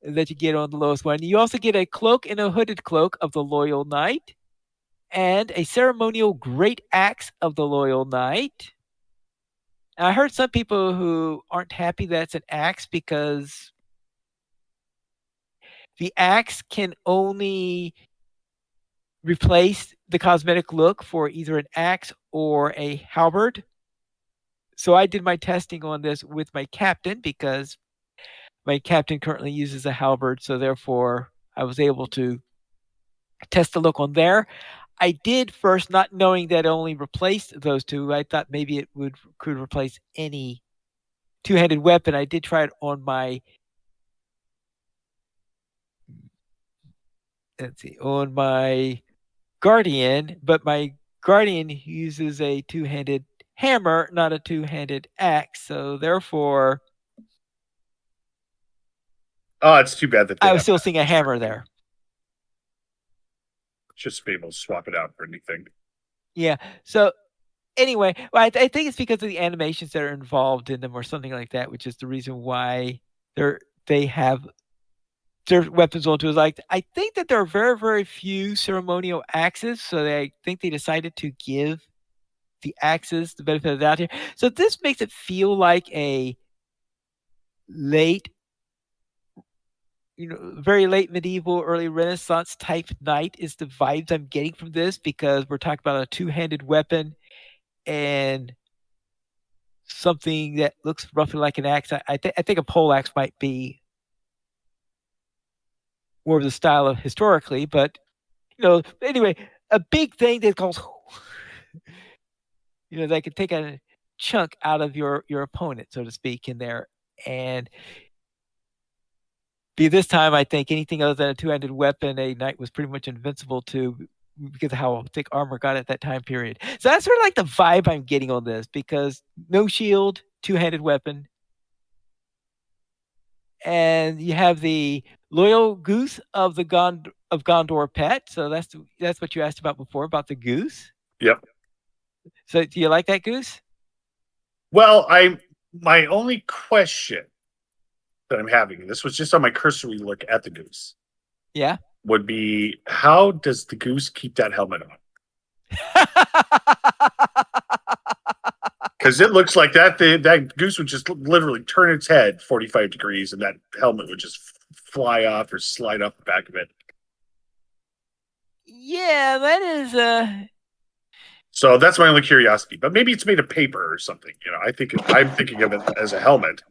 that you get on the lowest one. You also get a cloak and a hooded cloak of the Loyal Knight, and a ceremonial great axe of the Loyal Knight. I heard some people who aren't happy that it's an axe because the axe can only replace the cosmetic look for either an axe or a halberd. So I did my testing on this with my captain because my captain currently uses a halberd, so therefore I was able to test the look on there. I did first, not knowing that it only replaced those two. I thought maybe it could replace any two-handed weapon. I did try it on my let's see, on my guardian, but my guardian uses a two-handed hammer, not a two-handed axe. So therefore, it's too bad that I was still seeing a hammer there. Just be able to swap it out for anything. Yeah. So anyway, well, I think it's because of the animations that are involved in them or something like that, which is the reason why they have their weapons on tools. Like, I think that there are very, very few ceremonial axes, so I think they decided to give the axes the benefit of the doubt here. So this makes it feel like a very late medieval, early Renaissance type knight is the vibes I'm getting from this, because we're talking about a two-handed weapon and something that looks roughly like an axe. I think a pole axe might be more of the style of historically, but anyway, a big thing that calls that can take a chunk out of your opponent, so to speak, in there. And this time, I think anything other than a two-handed weapon, a knight was pretty much invincible to, because of how thick armor got at that time period. So that's sort of like the vibe I'm getting on this, because no shield, two-handed weapon. And you have the loyal goose of the Gondor pet. So that's what you asked about before, about the goose. Yep. So do you like that goose? Well, my only question that I'm having, and this was just on my cursory look at the goose. Yeah. Would be, how does the goose keep that helmet on? Because it looks like that goose would just literally turn its head 45 degrees, and that helmet would just fly off or slide off the back of it. Yeah, that is. So that's my only curiosity. But maybe it's made of paper or something. I'm thinking of it as a helmet.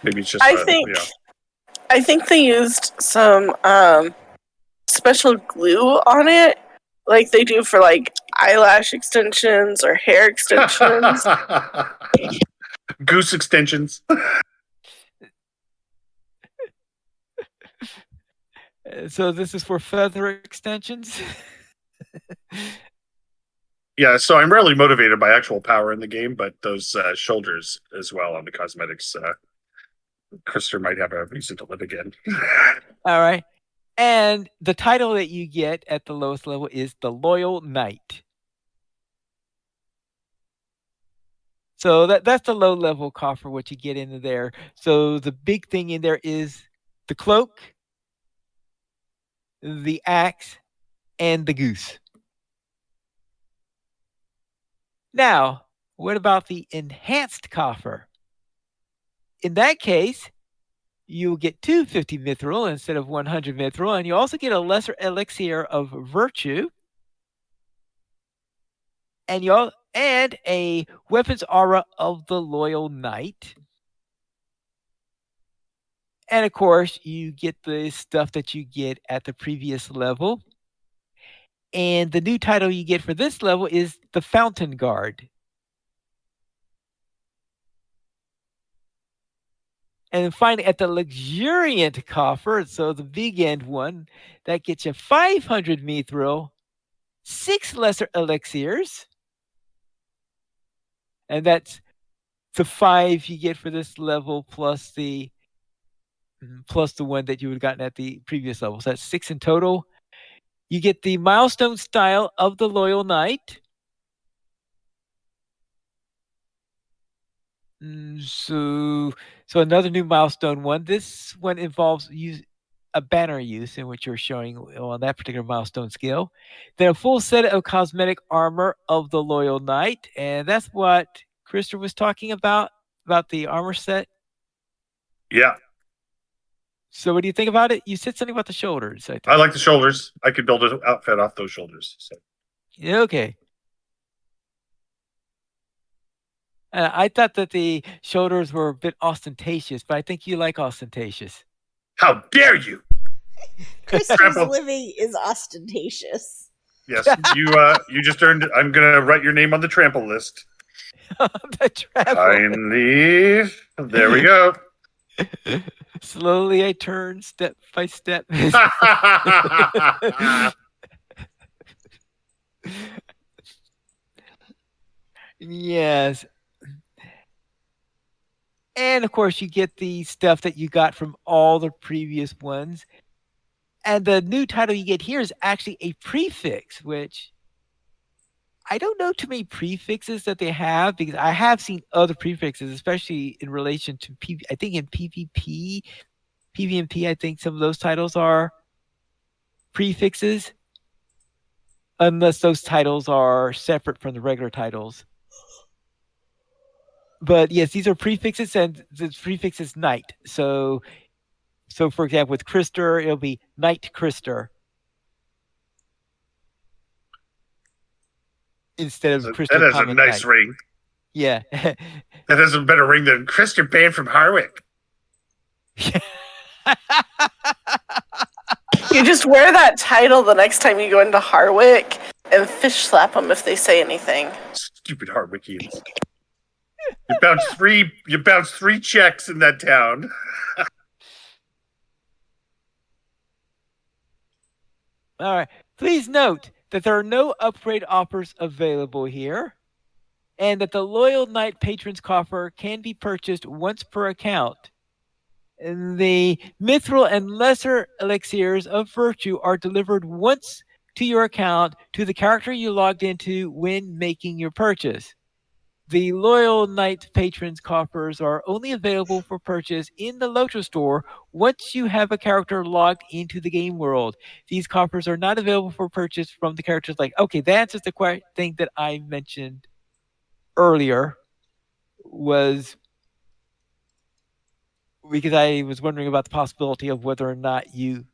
Maybe it's just. I think they used some special glue on it, like they do for like eyelash extensions or hair extensions. Goose extensions. So this is for feather extensions? Yeah, so I'm rarely motivated by actual power in the game, but those shoulders as well on the cosmetics, Krister might have a reason to live again. All right. And the title that you get at the lowest level is the Loyal Knight. So that's the low level coffer, what you get into there. So the big thing in there is the cloak, the axe, and the goose. Now, what about the enhanced coffer? In that case, you'll get 250 mithril instead of 100 mithril, and you also get a lesser elixir of virtue, and a weapons aura of the Loyal Knight. And of course, you get the stuff that you get at the previous level. And the new title you get for this level is the Fountain Guard. And finally, at the luxuriant coffer, so the big end one, that gets you 500 mithril, 6 lesser elixirs, and that's the 5 you get for this level plus the one that you would have gotten at the previous level. So that's 6 in total. You get the milestone style of the Loyal Knight. So another new milestone one. This one involves a banner use in which you're showing on that particular milestone skill. Then a full set of cosmetic armor of the Loyal Knight, and that's what Krister was talking about the armor set. Yeah. So what do you think about it? You said something about the shoulders. I like the shoulders. I could build an outfit off those shoulders. So. Yeah, okay. I thought that the shoulders were a bit ostentatious, but I think you like ostentatious. How dare you! Krister's living is ostentatious. Yes, you just earned. I'm gonna write your name on the trample list. The trample. Finally, there we go. Slowly I turn, step by step. Yes. And of course, you get the stuff that you got from all the previous ones. And the new title you get here is actually a prefix, which I don't know too many prefixes that they have because I have seen other prefixes, especially in relation to I think in PvP, PvP, I think some of those titles are prefixes, unless those titles are separate from the regular titles. But yes, these are prefixes, and the prefix is knight. So for example, with Krister, it'll be Knight Krister instead of Krister. That has a nice ring. Yeah. That has a better ring than Krister Band from Harwick. You just wear that title the next time you go into Harwick and fish slap them if they say anything. Stupid Harwickians. You bounced three checks in that town. All right. Please note that there are no upgrade offers available here, and that the Loyal Knight Patron's Coffer can be purchased once per account. The Mithril and Lesser Elixirs of Virtue are delivered once to your account to the character you logged into when making your purchase. The Loyal Knight Patrons Coffers are only available for purchase in the LOTRO store once you have a character logged into the game world. These coffers are not available for purchase from the characters okay, that answers the thing that I mentioned earlier, was because I was wondering about the possibility of whether or not you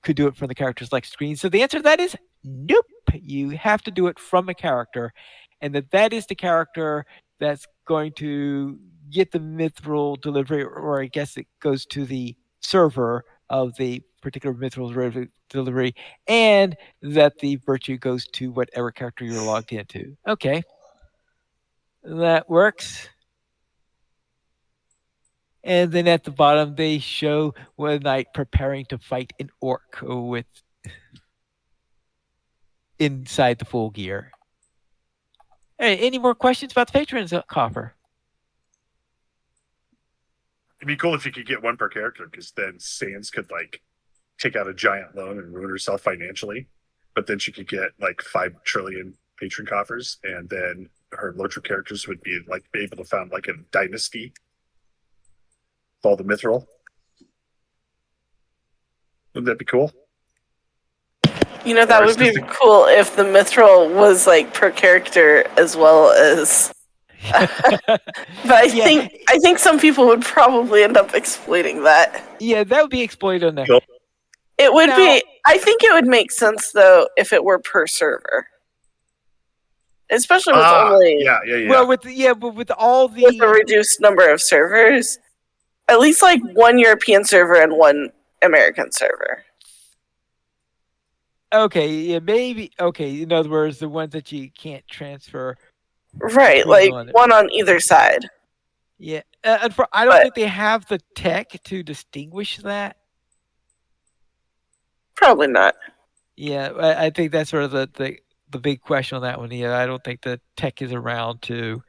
could do it from the character's screen. So the answer to that is nope. You have to do it from a character, and that is the character that's going to get the mithril delivery, or I guess it goes to the server of the particular mithril delivery, and that the virtue goes to whatever character you're logged into. Okay. That works. And then at the bottom, they show one knight preparing to fight an orc with inside the full gear. Hey, any more questions about the Patron's Coffer? It'd be cool if you could get one per character, because then Sans could take out a giant loan and ruin herself financially. But then she could get 5 trillion patron coffers, and then her LOTRO characters would be able to found a dynasty with all the mithril. Wouldn't that be cool? That would be cool if the mithril was per character as well as. But I think some people would probably end up exploiting that. Yeah, that would be exploited on there. Cool. It would be. I think it would make sense though if it were per server, especially with only. Yeah. Well, with all the reduced number of servers, at least one European server and one American server. Okay, yeah, maybe. Okay, in other words, the ones that you can't transfer. Right, one on either side. Yeah, I don't think they have the tech to distinguish that. Probably not. Yeah, I think that's sort of the big question on that one. Yeah, I don't think the tech is around to.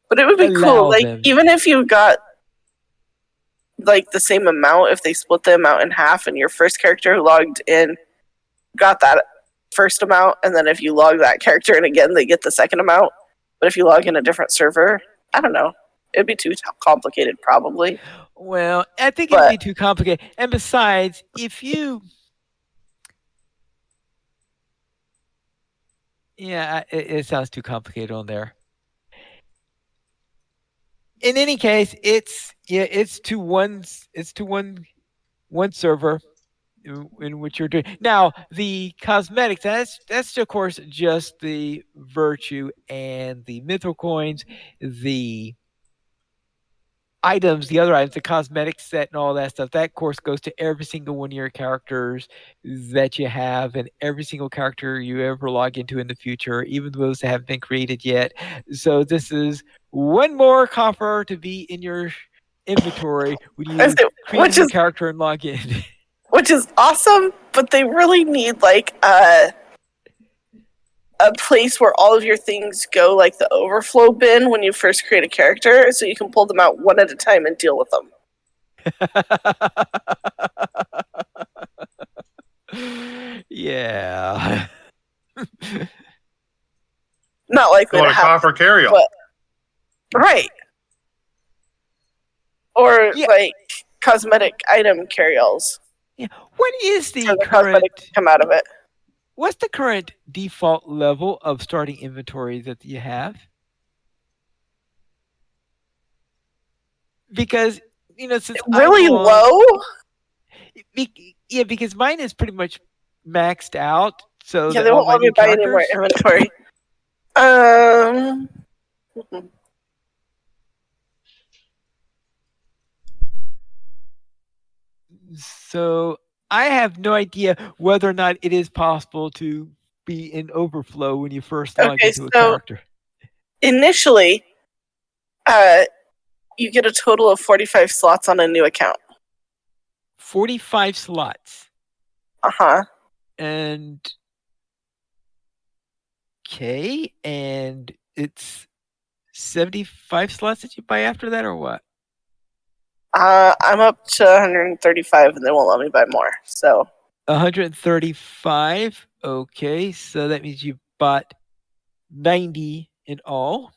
But it would be cool, even if you got the same amount, if they split the amount in half, and your first character logged in got that first amount, and then if you log that character in again, they get the second amount. But if you log in a different server, I don't know. It'd be too complicated, probably. Well, I think it'd be too complicated. And besides, if you... Yeah, it sounds too complicated on there. In any case, it's to one server in which you're doing. Now, the cosmetics, that's of course just the virtue and the mithril coins, the items, the other items, the cosmetic set and all that stuff. That of course goes to every single one of your characters that you have, and every single character you ever log into in the future, even those that haven't been created yet. So this is one more coffer to be in your inventory when I you say, create a which new is character and log in. which is awesome, but they really need like a place where all of your things go, like the overflow bin when you first create a character, so you can pull them out one at a time and deal with them. Yeah. Not likely Call to it a happen, coffer carry-on. but right. Or Yeah. like cosmetic item carry-alls Yeah. What is for the the cosmetics current? to come out of it. What's the current default level of starting inventory that you have? Because since Really low? yeah, because mine is pretty much maxed out, so Yeah, that they all won't my let me new buy any more characters. inventory. So I have no idea whether or not it is possible to be in overflow when you first log Okay, into a so character. initially, you get a total of 45 slots on a new account. 45 slots. Uh-huh. And okay, and it's 75 slots that you buy after that, or what? I'm up to 135 and they won't let me buy more. So 135. Okay, so that means you bought 90 in all.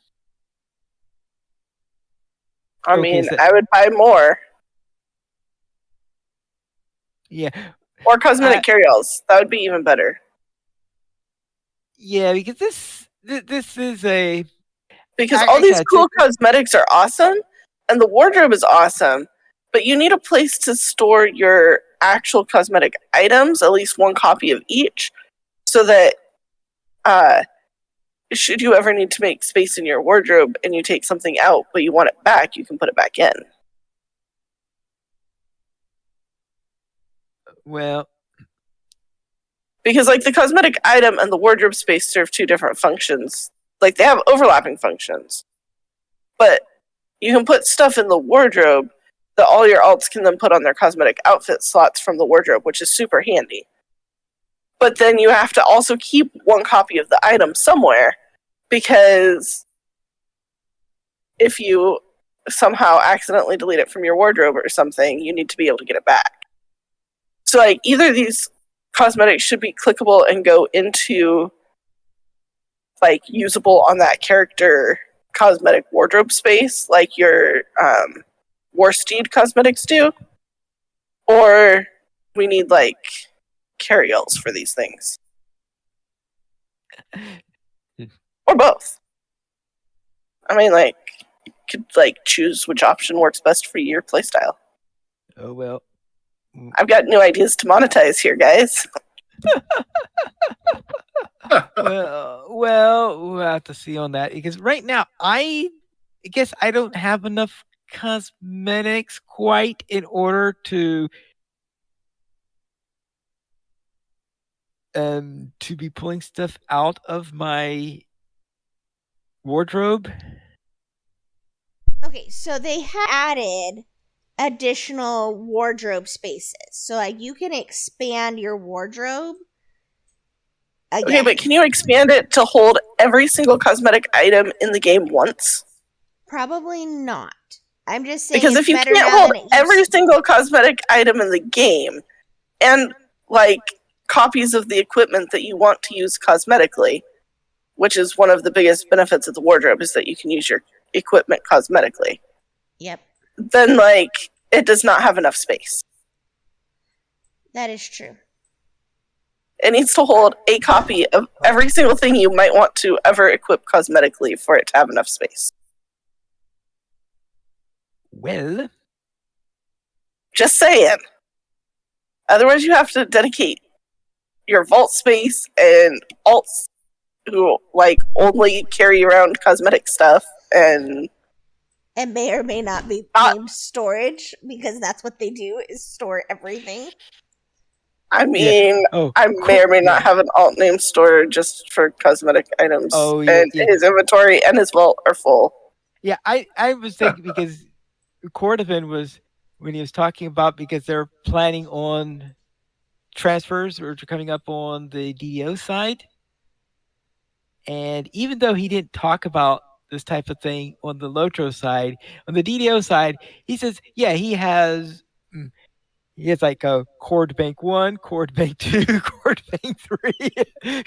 I Okay, mean, so I would buy more. yeah, Or cosmetic carry-alls. That would be even better. yeah, because this is a Because all these actually, cool cosmetics are awesome, and the wardrobe is awesome, but you need a place to store your actual cosmetic items, at least one copy of each, so that should you ever need to make space in your wardrobe and you take something out but you want it back, you can put it back in. well, Because like the cosmetic item and the wardrobe space serve two different functions. Like they have overlapping functions. But you can put stuff in the wardrobe that all your alts can then put on their cosmetic outfit slots from the wardrobe, which is super handy. But then you have to also keep one copy of the item somewhere, because if you somehow accidentally delete it from your wardrobe or something, you need to be able to get it back. So like either these cosmetics should be clickable and go into like usable on that character cosmetic wardrobe space, like your Warsteed cosmetics do, or we need like carry-alls for these things, or both. I mean, like you could like choose which option works best for your playstyle. oh well. I've got new ideas to monetize here, guys. Well, we'll have to see on that, because right now I guess I don't have enough cosmetics quite in order to be pulling stuff out of my wardrobe. Okay, so they have added additional wardrobe spaces. So like you can expand your wardrobe again. Okay, but can you expand it to hold every single cosmetic item in the game once? Probably not. I'm just saying Because it's if you better can't now hold than it used every to be. single cosmetic item in the game and like copies of the equipment that you want to use cosmetically, which is one of the biggest benefits of the wardrobe, is that you can use your equipment cosmetically, Yep, then like it does not have enough space. that is true. It needs to hold a copy of every single thing you might want to ever equip cosmetically for it to have enough space. Well, Just saying. Otherwise, you have to dedicate your vault space and alts who like only carry around cosmetic stuff and It may or may not be named storage, because that's what they do, is store everything. I mean, yeah. Oh, I may or may not yeah. have an alt name store just for cosmetic items. Oh, yeah, and yeah. his inventory and his vault are full. Yeah, I was thinking because Cordovan was when he was talking about because they're planning on transfers or coming up on the DDO side. And even though he didn't talk about this type of thing on the LOTRO side, on the DDO side, he says, yeah, he has like a Cord Bank 1, Cord Bank 2, Cord Bank 3.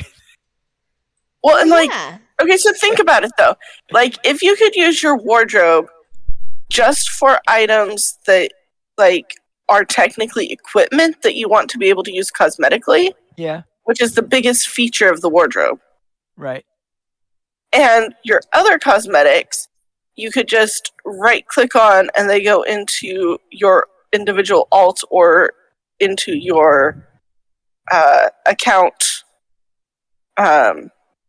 Well, and like, yeah. okay, so think about it though. Like, if you could use your wardrobe just for items that, like, are technically equipment that you want to be able to use cosmetically, Yeah, which is the biggest feature of the wardrobe, right. and your other cosmetics, you could just right click on and they go into your individual alt or into your account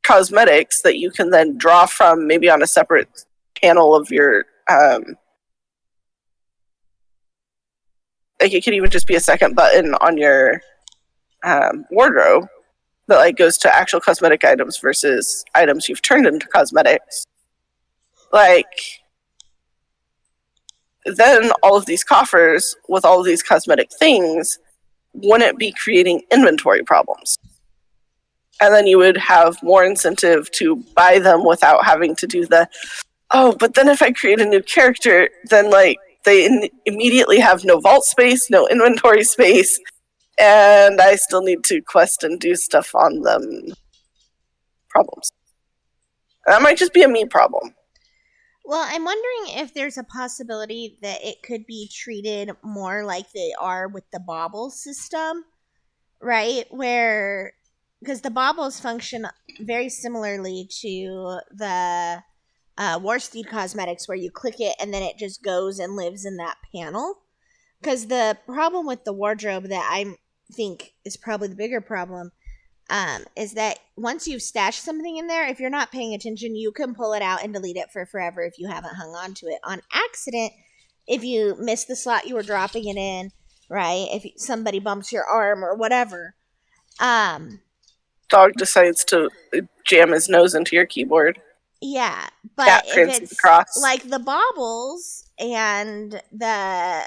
cosmetics that you can then draw from maybe on a separate panel of your like it could even just be a second button on your wardrobe that like goes to actual cosmetic items versus items you've turned into cosmetics. Like, then all of these coffers with all of these cosmetic things wouldn't be creating inventory problems. And then you would have more incentive to buy them without having to do but then if I create a new character, then like they immediately have no vault space, no inventory space, and I still need to quest and do stuff on them. Problems. That might just be a me problem. Well, I'm wondering if there's a possibility that it could be treated more like they are with the bauble system, right? Where, because the baubles function very similarly to the Warsteed cosmetics, where you click it and then it just goes and lives in that panel. Because the problem with the wardrobe that I think is probably the bigger problem is that once you've stashed something in there, if you're not paying attention, you can pull it out and delete it for forever if you haven't hung on to it on accident. If you miss the slot you were dropping it in, right? If somebody bumps your arm or whatever. Dog decides to jam his nose into your keyboard. Yeah, but Cat if prints it's across. like the baubles and the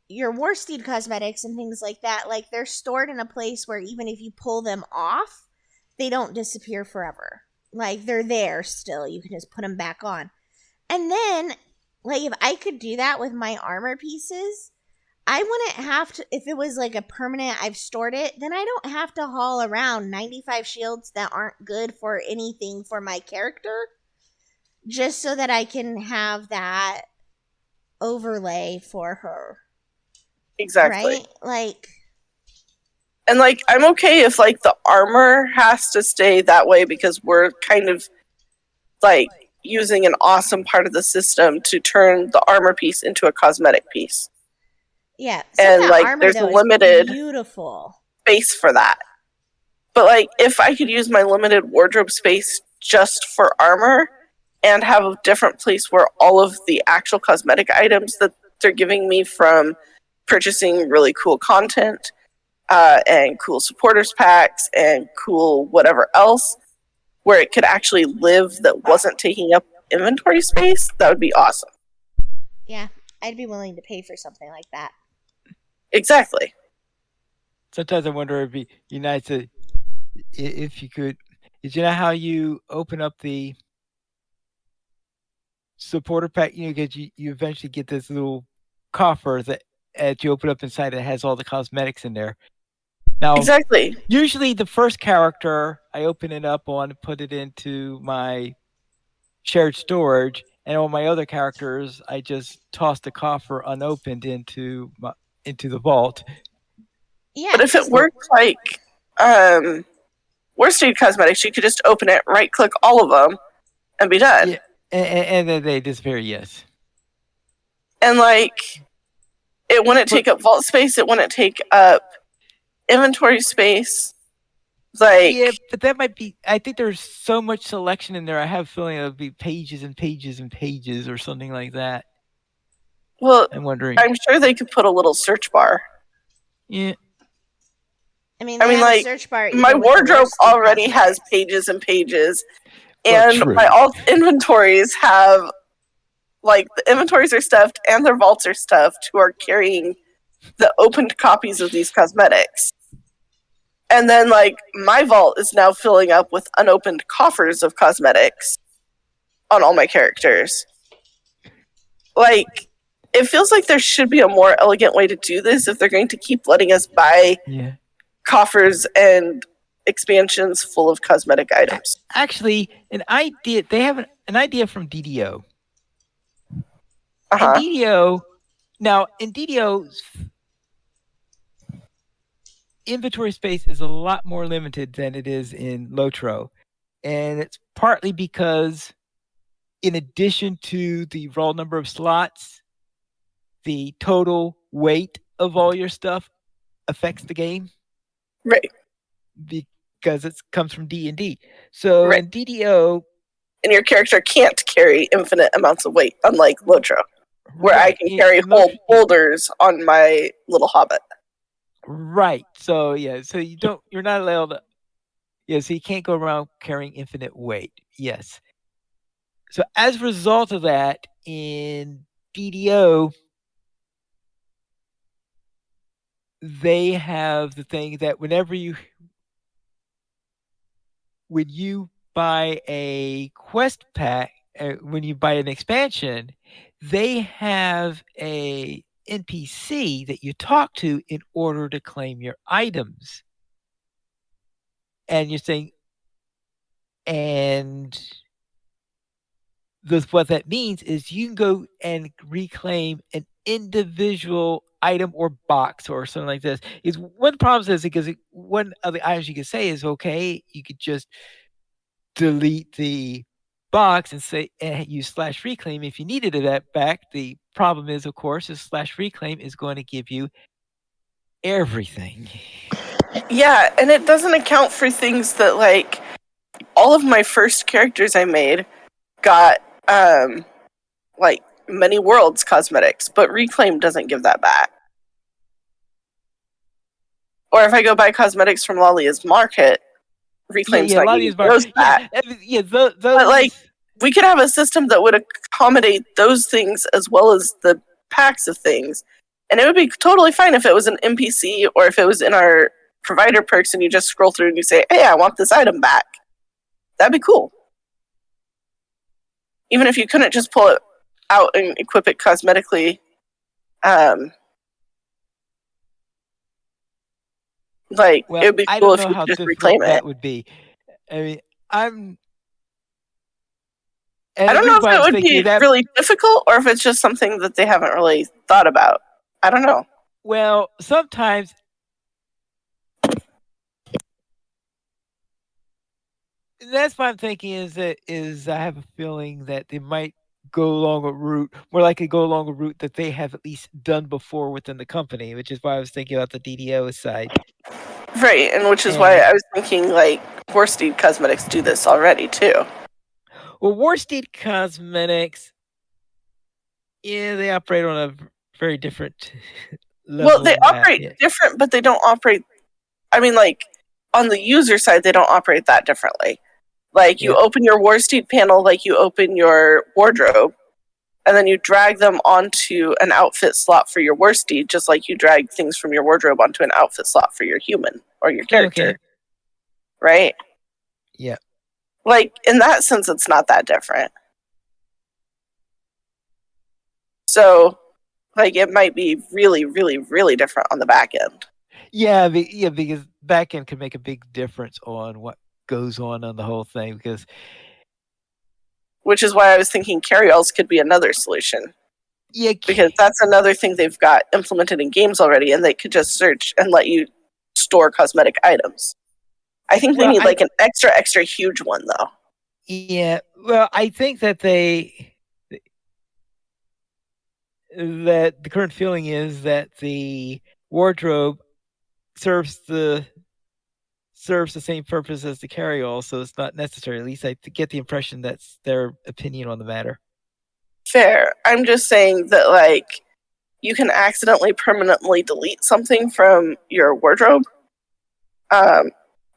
your Warsteed cosmetics and things like that, like they're stored in a place where even if you pull them off, they don't disappear forever. Like they're there still. You can just put them back on. And then, like, if I could do that with my armor pieces, I wouldn't have to, if it was like a permanent, I've stored it, then I don't have to haul around 95 shields that aren't good for anything for my character, just so that I can have that overlay for her. Exactly. Right? Like, and like, I'm okay if like the armor has to stay that way because we're kind of like using an awesome part of the system to turn the armor piece into a cosmetic piece. yeah. And like, armor, there's though, limited beautiful space for that. But like, if I could use my limited wardrobe space just for armor and have a different place where all of the actual cosmetic items that they're giving me from purchasing really cool content and cool supporters packs and cool whatever else, where it could actually live that wasn't taking up inventory space, that would be awesome. Yeah, I'd be willing to pay for something like that. Exactly. Sometimes I wonder if it'd be nice to, if you could, is you know how you open up the supporter pack, because you eventually get this little coffer that you open up inside that has all the cosmetics in there. Now, exactly. Usually the first character, I open it up on, put it into my shared storage, and all my other characters, I just toss the coffer unopened into the vault. Yeah, but if it worked like Warsteed cosmetics, you could just open it, right click all of them, and be done. Yeah, and then they disappear. Yes. And like, it wouldn't take up vault space. It wouldn't take up inventory space. Like, yeah, but that might be. I think there's so much selection in there. I have a feeling it'll be pages and pages and pages or something like that. Well, I'm wondering. I'm sure they could put a little search bar. Yeah. I mean, like, a search bar. My wardrobe already has pages and pages. And true. my alt inventories have, like, the inventories are stuffed and their vaults are stuffed who are carrying the opened copies of these cosmetics. And then, like, my vault is now filling up with unopened coffers of cosmetics on all my characters. Like, it feels like there should be a more elegant way to do this if they're going to keep letting us buy coffers and expansions full of cosmetic items. Actually, an idea. They have an idea from DDO. Uh-huh. And DDO, now in DDO's inventory space is a lot more limited than it is in LOTRO. And it's partly because, in addition to the raw number of slots, the total weight of all your stuff affects the game. Right. Because it comes from D&D. So in DDO... And your character can't carry infinite amounts of weight, unlike LOTRO, where I can carry whole boulders on my little hobbit. Right. So you're not allowed to, so you can't go around carrying infinite weight. Yes. So as a result of that, in DDO, they have the thing that when you buy a quest pack, when you buy an expansion, they have a NPC that you talk to in order to claim your items. And you're saying, and what that means is you can go and reclaim an individual item or box or something like this. Is one problem is because one of the items you could say is, okay, you could just delete the box and say and use /reclaim if you needed that back. The problem is, of course, is /reclaim is going to give you everything. Yeah, and it doesn't account for things that, like, all of my first characters I made got like many worlds cosmetics, but Reclaim doesn't give that back. Or if I go buy cosmetics from Lalia's Market, Reclaim's not giving those back. But like, we could have a system that would accommodate those things as well as the packs of things, and it would be totally fine if it was an NPC or if it was in our provider perks and you just scroll through and you say, hey, I want this item back. That'd be cool. Even if you couldn't just pull it out and equip it cosmetically, it would be cool if you could just reclaim it. That would be. I mean, I don't know if it would be really difficult or if it's just something that they haven't really thought about. I don't know. Well, sometimes that's what I'm thinking is I have a feeling that they might go along a route, more likely go along a route that they have at least done before within the company, which is why I was thinking about the DDO side. Right, and which is why I was thinking, like, Warsteed Cosmetics do this already, too. Well, Warsteed Cosmetics, they operate on a very different level. Well, they operate different, but they don't operate... I mean, like, on the user side, they don't operate that differently. Like, you open your Warsteed panel like you open your wardrobe, and then you drag them onto an outfit slot for your Warsteed, just like you drag things from your wardrobe onto an outfit slot for your human or your character. Okay. Right? Yeah. Like, in that sense, it's not that different. So, like, it might be really, really, really different on the back end. Yeah, because back end can make a big difference on what goes on the whole thing, which is why I was thinking carry-alls could be another solution. Yeah, because that's another thing they've got implemented in games already, and they could just search and let you store cosmetic items. I think they need like an extra huge one, though. Yeah, well, I think that that the current feeling is that the wardrobe serves the same purpose as the carry-all, so it's not necessary. At least I get the impression that's their opinion on the matter. Fair. I'm just saying that, like, you can accidentally permanently delete something from your wardrobe,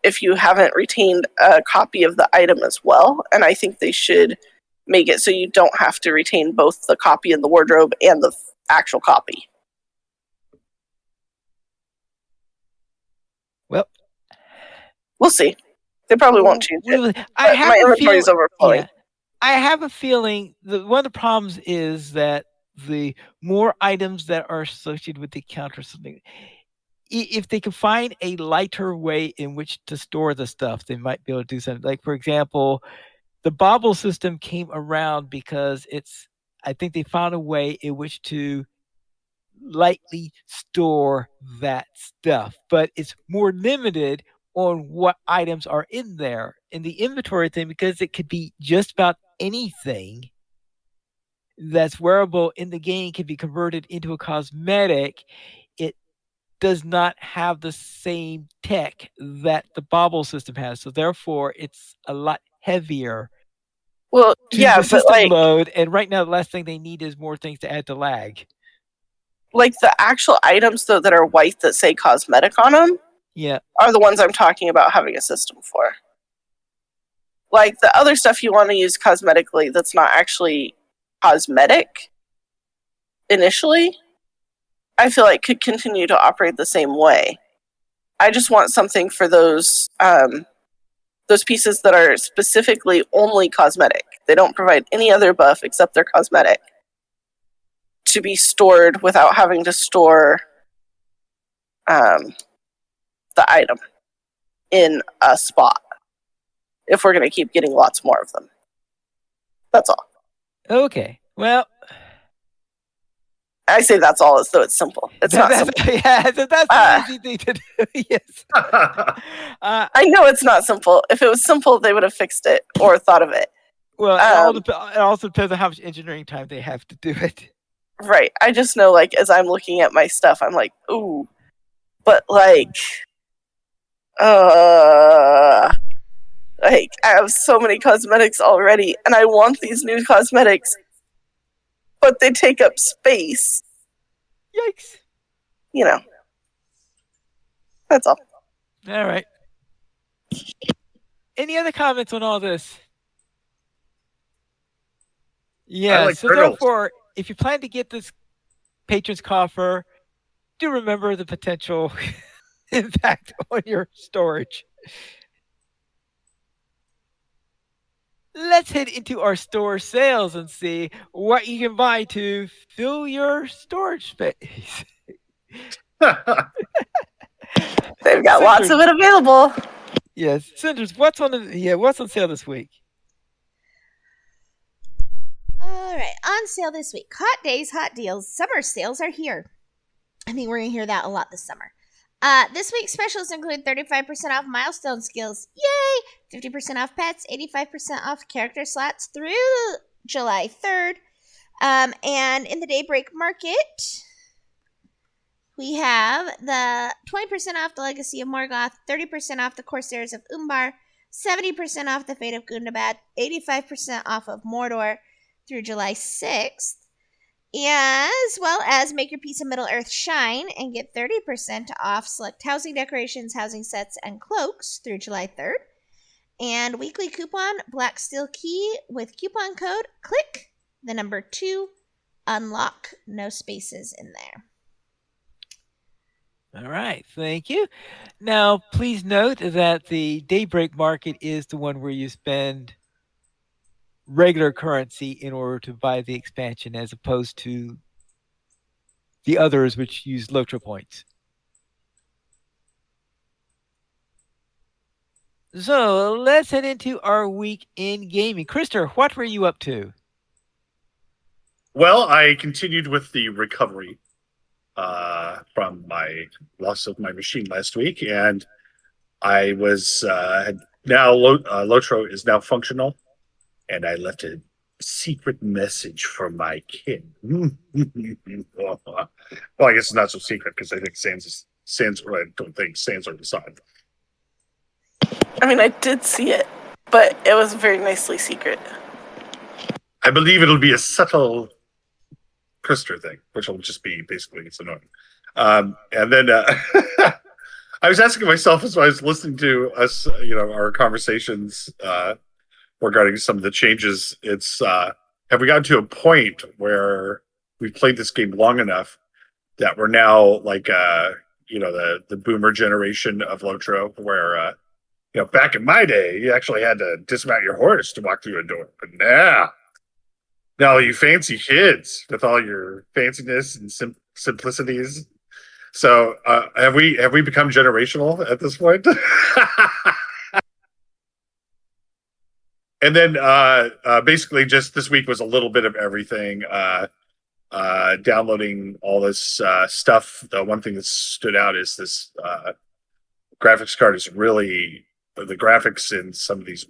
if you haven't retained a copy of the item as well. And I think they should make it so you don't have to retain both the copy in the wardrobe and the actual copy. Well, we'll see. They probably won't change it. My inventory is overflowing. Yeah, I have a feeling one of the problems is that the more items that are associated with the account or something, if they can find a lighter way in which to store the stuff, they might be able to do something. Like, for example, the bobble system came around because I think they found a way in which to lightly store that stuff, but it's more limited on what items are in there in the inventory thing, because it could be just about anything that's wearable in the game can be converted into a cosmetic. It does not have the same tech that the bobble system has, so therefore it's a lot heavier to the system load. And right now the last thing they need is more things to add to lag. Like the actual items though that are white that say cosmetic on them, are the ones I'm talking about having a system for. Like the other stuff you want to use cosmetically that's not actually cosmetic initially, I feel like could continue to operate the same way. I just want something for those pieces that are specifically only cosmetic. They don't provide any other buff except their cosmetic, to be stored without having to store the item in a spot, if we're going to keep getting lots more of them. That's all. Okay. Well, I say that's all as though it's simple. It's not simple. Yeah, that's an easy thing to do. Yes. I know it's not simple. If it was simple, they would have fixed it or thought of it. Well, it also depends on how much engineering time they have to do it. Right. I just know, like, as I'm looking at my stuff, I'm like, ooh. But, like, I have so many cosmetics already, and I want these new cosmetics, but they take up space. Yikes. You know. That's all. All right. Any other comments on all this? Yeah, like so turtles. Therefore, if you plan to get this Patron's Coffer, do remember the potential impact on your storage. Let's head into our store sales and see what you can buy to fill your storage space. They've got lots of it available. Yes. Cinders, what's on sale this week? All right, on sale this week. Hot days, hot deals. Summer sales are here. I think we're going to hear that a lot this summer. This week's specials include 35% off milestone skills. Yay! 50% off pets, 85% off character slots through July 3rd. And in the Daybreak Market, we have the 20% off the Legacy of Morgoth, 30% off the Corsairs of Umbar, 70% off the Fate of Gundabad, 85% off of Mordor through July 6th, as well as make your piece of Middle-earth shine and get 30% off select housing decorations, housing sets, and cloaks through July 3rd. And weekly coupon Black Steel Key with coupon code CLICK, the number 2, unlock, no spaces in there. All right, thank you. Now, please note that the Daybreak Market is the one where you spend regular currency in order to buy the expansion, as opposed to the others which use LOTRO points. So let's head into our week in gaming. Krister, what were you up to? Well, I continued with the recovery from my loss of my machine last week, and I was now LOTRO is now functional, and I left a secret message for my kid. Well, I guess it's not so secret because I think Sans. I don't think Sans already saw it. I mean, I did see it, but it was very nicely secret. I believe it'll be a subtle Krister thing, which will just be basically it's annoying. And then I was asking myself as I was listening to us, our conversations regarding some of the changes. It's have we gotten to a point where we've played this game long enough that we're now like the boomer generation of Lotro, where back in my day you actually had to dismount your horse to walk through a door, but now you fancy kids with all your fanciness and simplicities. So have we become generational at this point? And then basically just this week was a little bit of everything. Downloading all this stuff. The one thing that stood out is this graphics card is really the graphics in some of these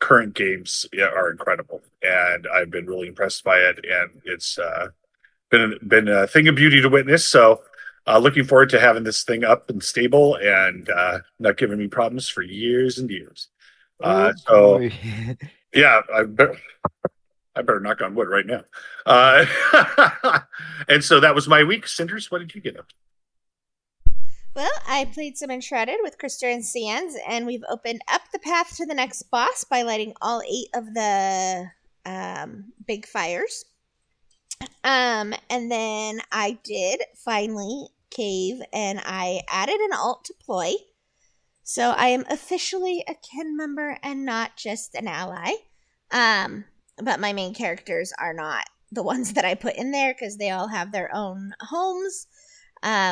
current games are incredible, and I've been really impressed by it. And it's been a thing of beauty to witness. So looking forward to having this thing up and stable and not giving me problems for years and years. So yeah, I better knock on wood right now. And so that was my week. Cinders, what did you get up to? Well, I played some Enshrouded with Krista and Sands, and we've opened up the path to the next boss by lighting all 8 of the big fires. And then I did finally cave, and I added an alt to ploy. So I am officially a kin member and not just an ally. But my main characters are not the ones that I put in there because they all have their own homes.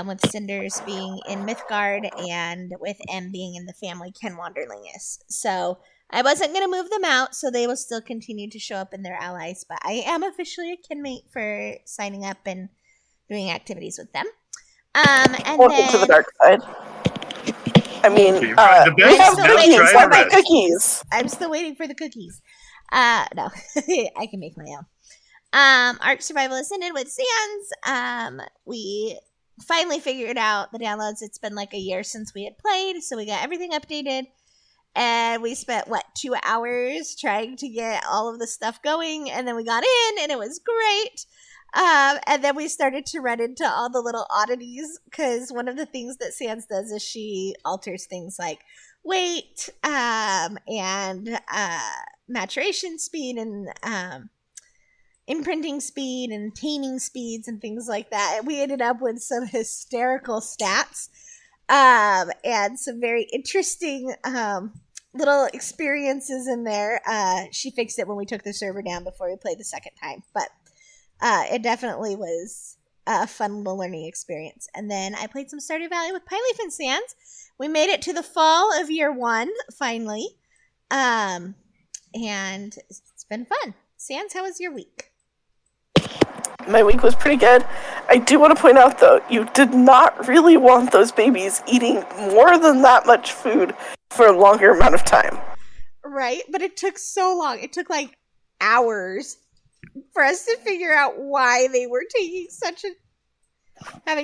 With Cinders being in Mythgard and with M being in the family Ken Wanderlingus. So I wasn't going to move them out, so they will still continue to show up in their allies. But I am officially a kinmate for signing up and doing activities with them. And Welcome then to the dark side. I mean, You tried the we best, have now cookies. try What the about rest. cookies? I'm still waiting for the cookies. No, I can make my own. Ark Survival Ascended with Sands. We finally figured out the downloads. It's been like a year since we had played, so we got everything updated. And we spent, 2 hours trying to get all of the stuff going. And then we got in, and it was great. And then we started to run into all the little oddities, because one of the things that Sands does is she alters things like weight and maturation speed and imprinting speed and taming speeds and things like that. And we ended up with some hysterical stats and some very interesting little experiences in there. She fixed it when we took the server down before we played the second time, but it definitely was a fun little learning experience. And then I played some Stardew Valley with Pineleaf and Sands. We made it to the fall of year 1 finally, and it's been fun. Sands, how was your week? My week was pretty good. I do want to point out, though, you did not really want those babies eating more than that much food for a longer amount of time. Right? But it took so long. It took like hours for us to figure out why they were taking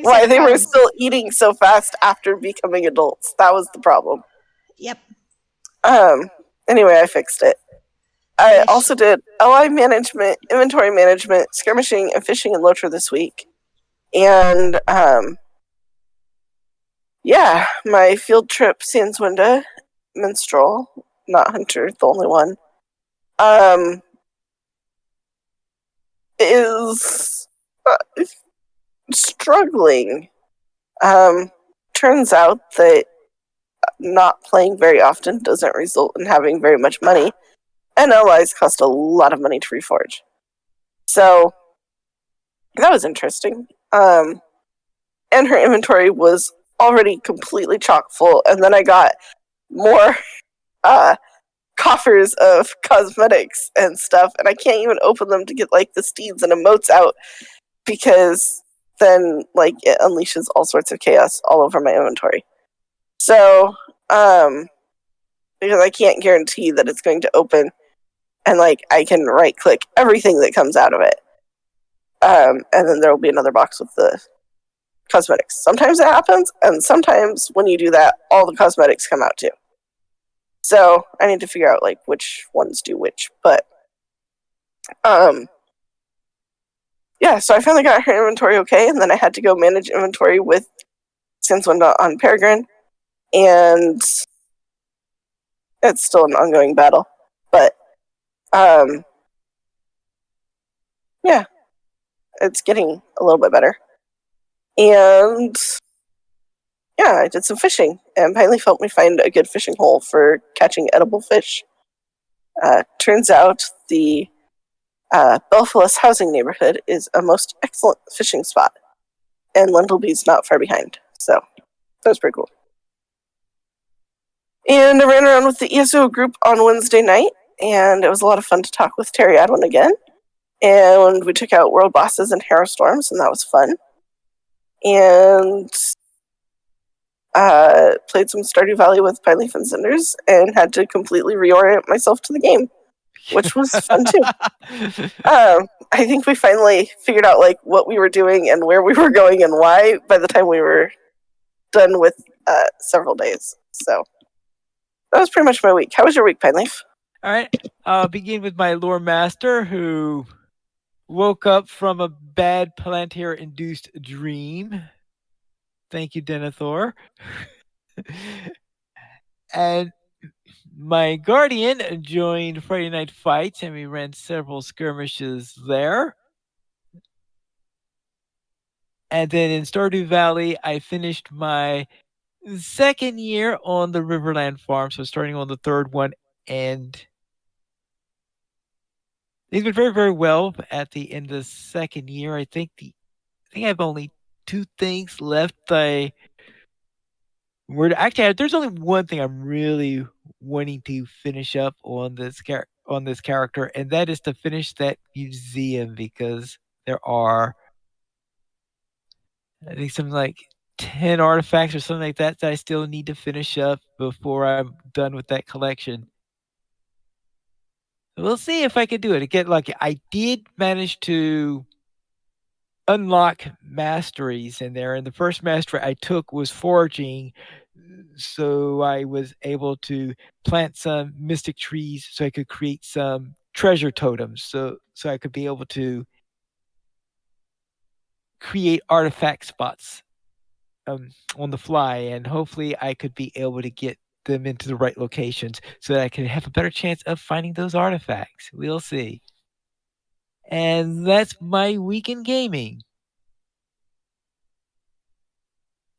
why they were still eating so fast after becoming adults. That was the problem. Yep. Anyway, I fixed it. I also did LI management, inventory management, skirmishing, and fishing in LOTRO this week. And, yeah, my field trip, Sandswinda, Minstrel, not Hunter, the only one, is struggling. Turns out that not playing very often doesn't result in having very much money. And allies cost a lot of money to reforge. So, that was interesting. And her inventory was already completely chock full. And then I got more coffers of cosmetics and stuff. And I can't even open them to get, like, the steeds and emotes out. Because then, like, it unleashes all sorts of chaos all over my inventory. So, because I can't guarantee that it's going to open. And, like, I can right-click everything that comes out of it. And then there will be another box with the cosmetics. Sometimes it happens, and sometimes when you do that, all the cosmetics come out too. So I need to figure out, like, which ones do which. But, yeah, so I finally got her inventory okay, and then I had to go manage inventory with Sans went on Peregrine, and it's still an ongoing battle. But yeah, it's getting a little bit better. And yeah, I did some fishing, and Pineleaf helped me find a good fishing hole for catching edible fish. Turns out the Belphilus housing neighborhood is a most excellent fishing spot, and Lindleby's not far behind. So that was pretty cool. And I ran around with the ESO group on Wednesday night, and it was a lot of fun to talk with Terry Adwin again. And we took out world bosses and Hero Storms, and that was fun. And played some Stardew Valley with Pineleaf and Cinders, and had to completely reorient myself to the game, which was fun too. I think we finally figured out like what we were doing and where we were going and why by the time we were done with several days. So that was pretty much my week. How was your week, Pineleaf? All right. I'll begin with my lore master who woke up from a bad Palantir-induced dream. Thank you, Denethor. And my guardian joined Friday Night Fights, and we ran several skirmishes there. And then in Stardew Valley, I finished my second year on the Riverland farm, so starting on the third one, and things went very, very well at the end of the second year. I think I have only 2 things left. There's only one thing I'm really wanting to finish up on this character, and that is to finish that museum, because there are, I think, something like 10 artifacts or something like that I still need to finish up before I'm done with that collection. We'll see if I can do it. Again, like, I did manage to unlock masteries in there, and the first mastery I took was foraging, so I was able to plant some mystic trees so I could create some treasure totems, so I could be able to create artifact spots on the fly, and hopefully I could be able to get them into the right locations so that I can have a better chance of finding those artifacts. We'll see. And that's my week in gaming.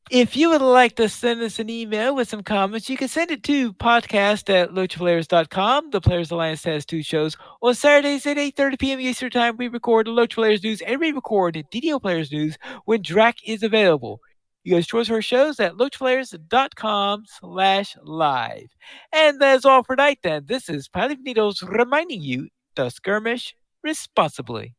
If you would like to send us an email with some comments, you can send it to podcast@LOTROplayers.com. The Players Alliance has 2 shows. On Saturdays at 8:30 p.m. Eastern Time, we record LOTRO Players News, and we record DDO Players News when Drac is available. You guys choose our shows at LOTROplayers.com/live. And that's all for tonight then. This is Pilot Needles reminding you to skirmish responsibly.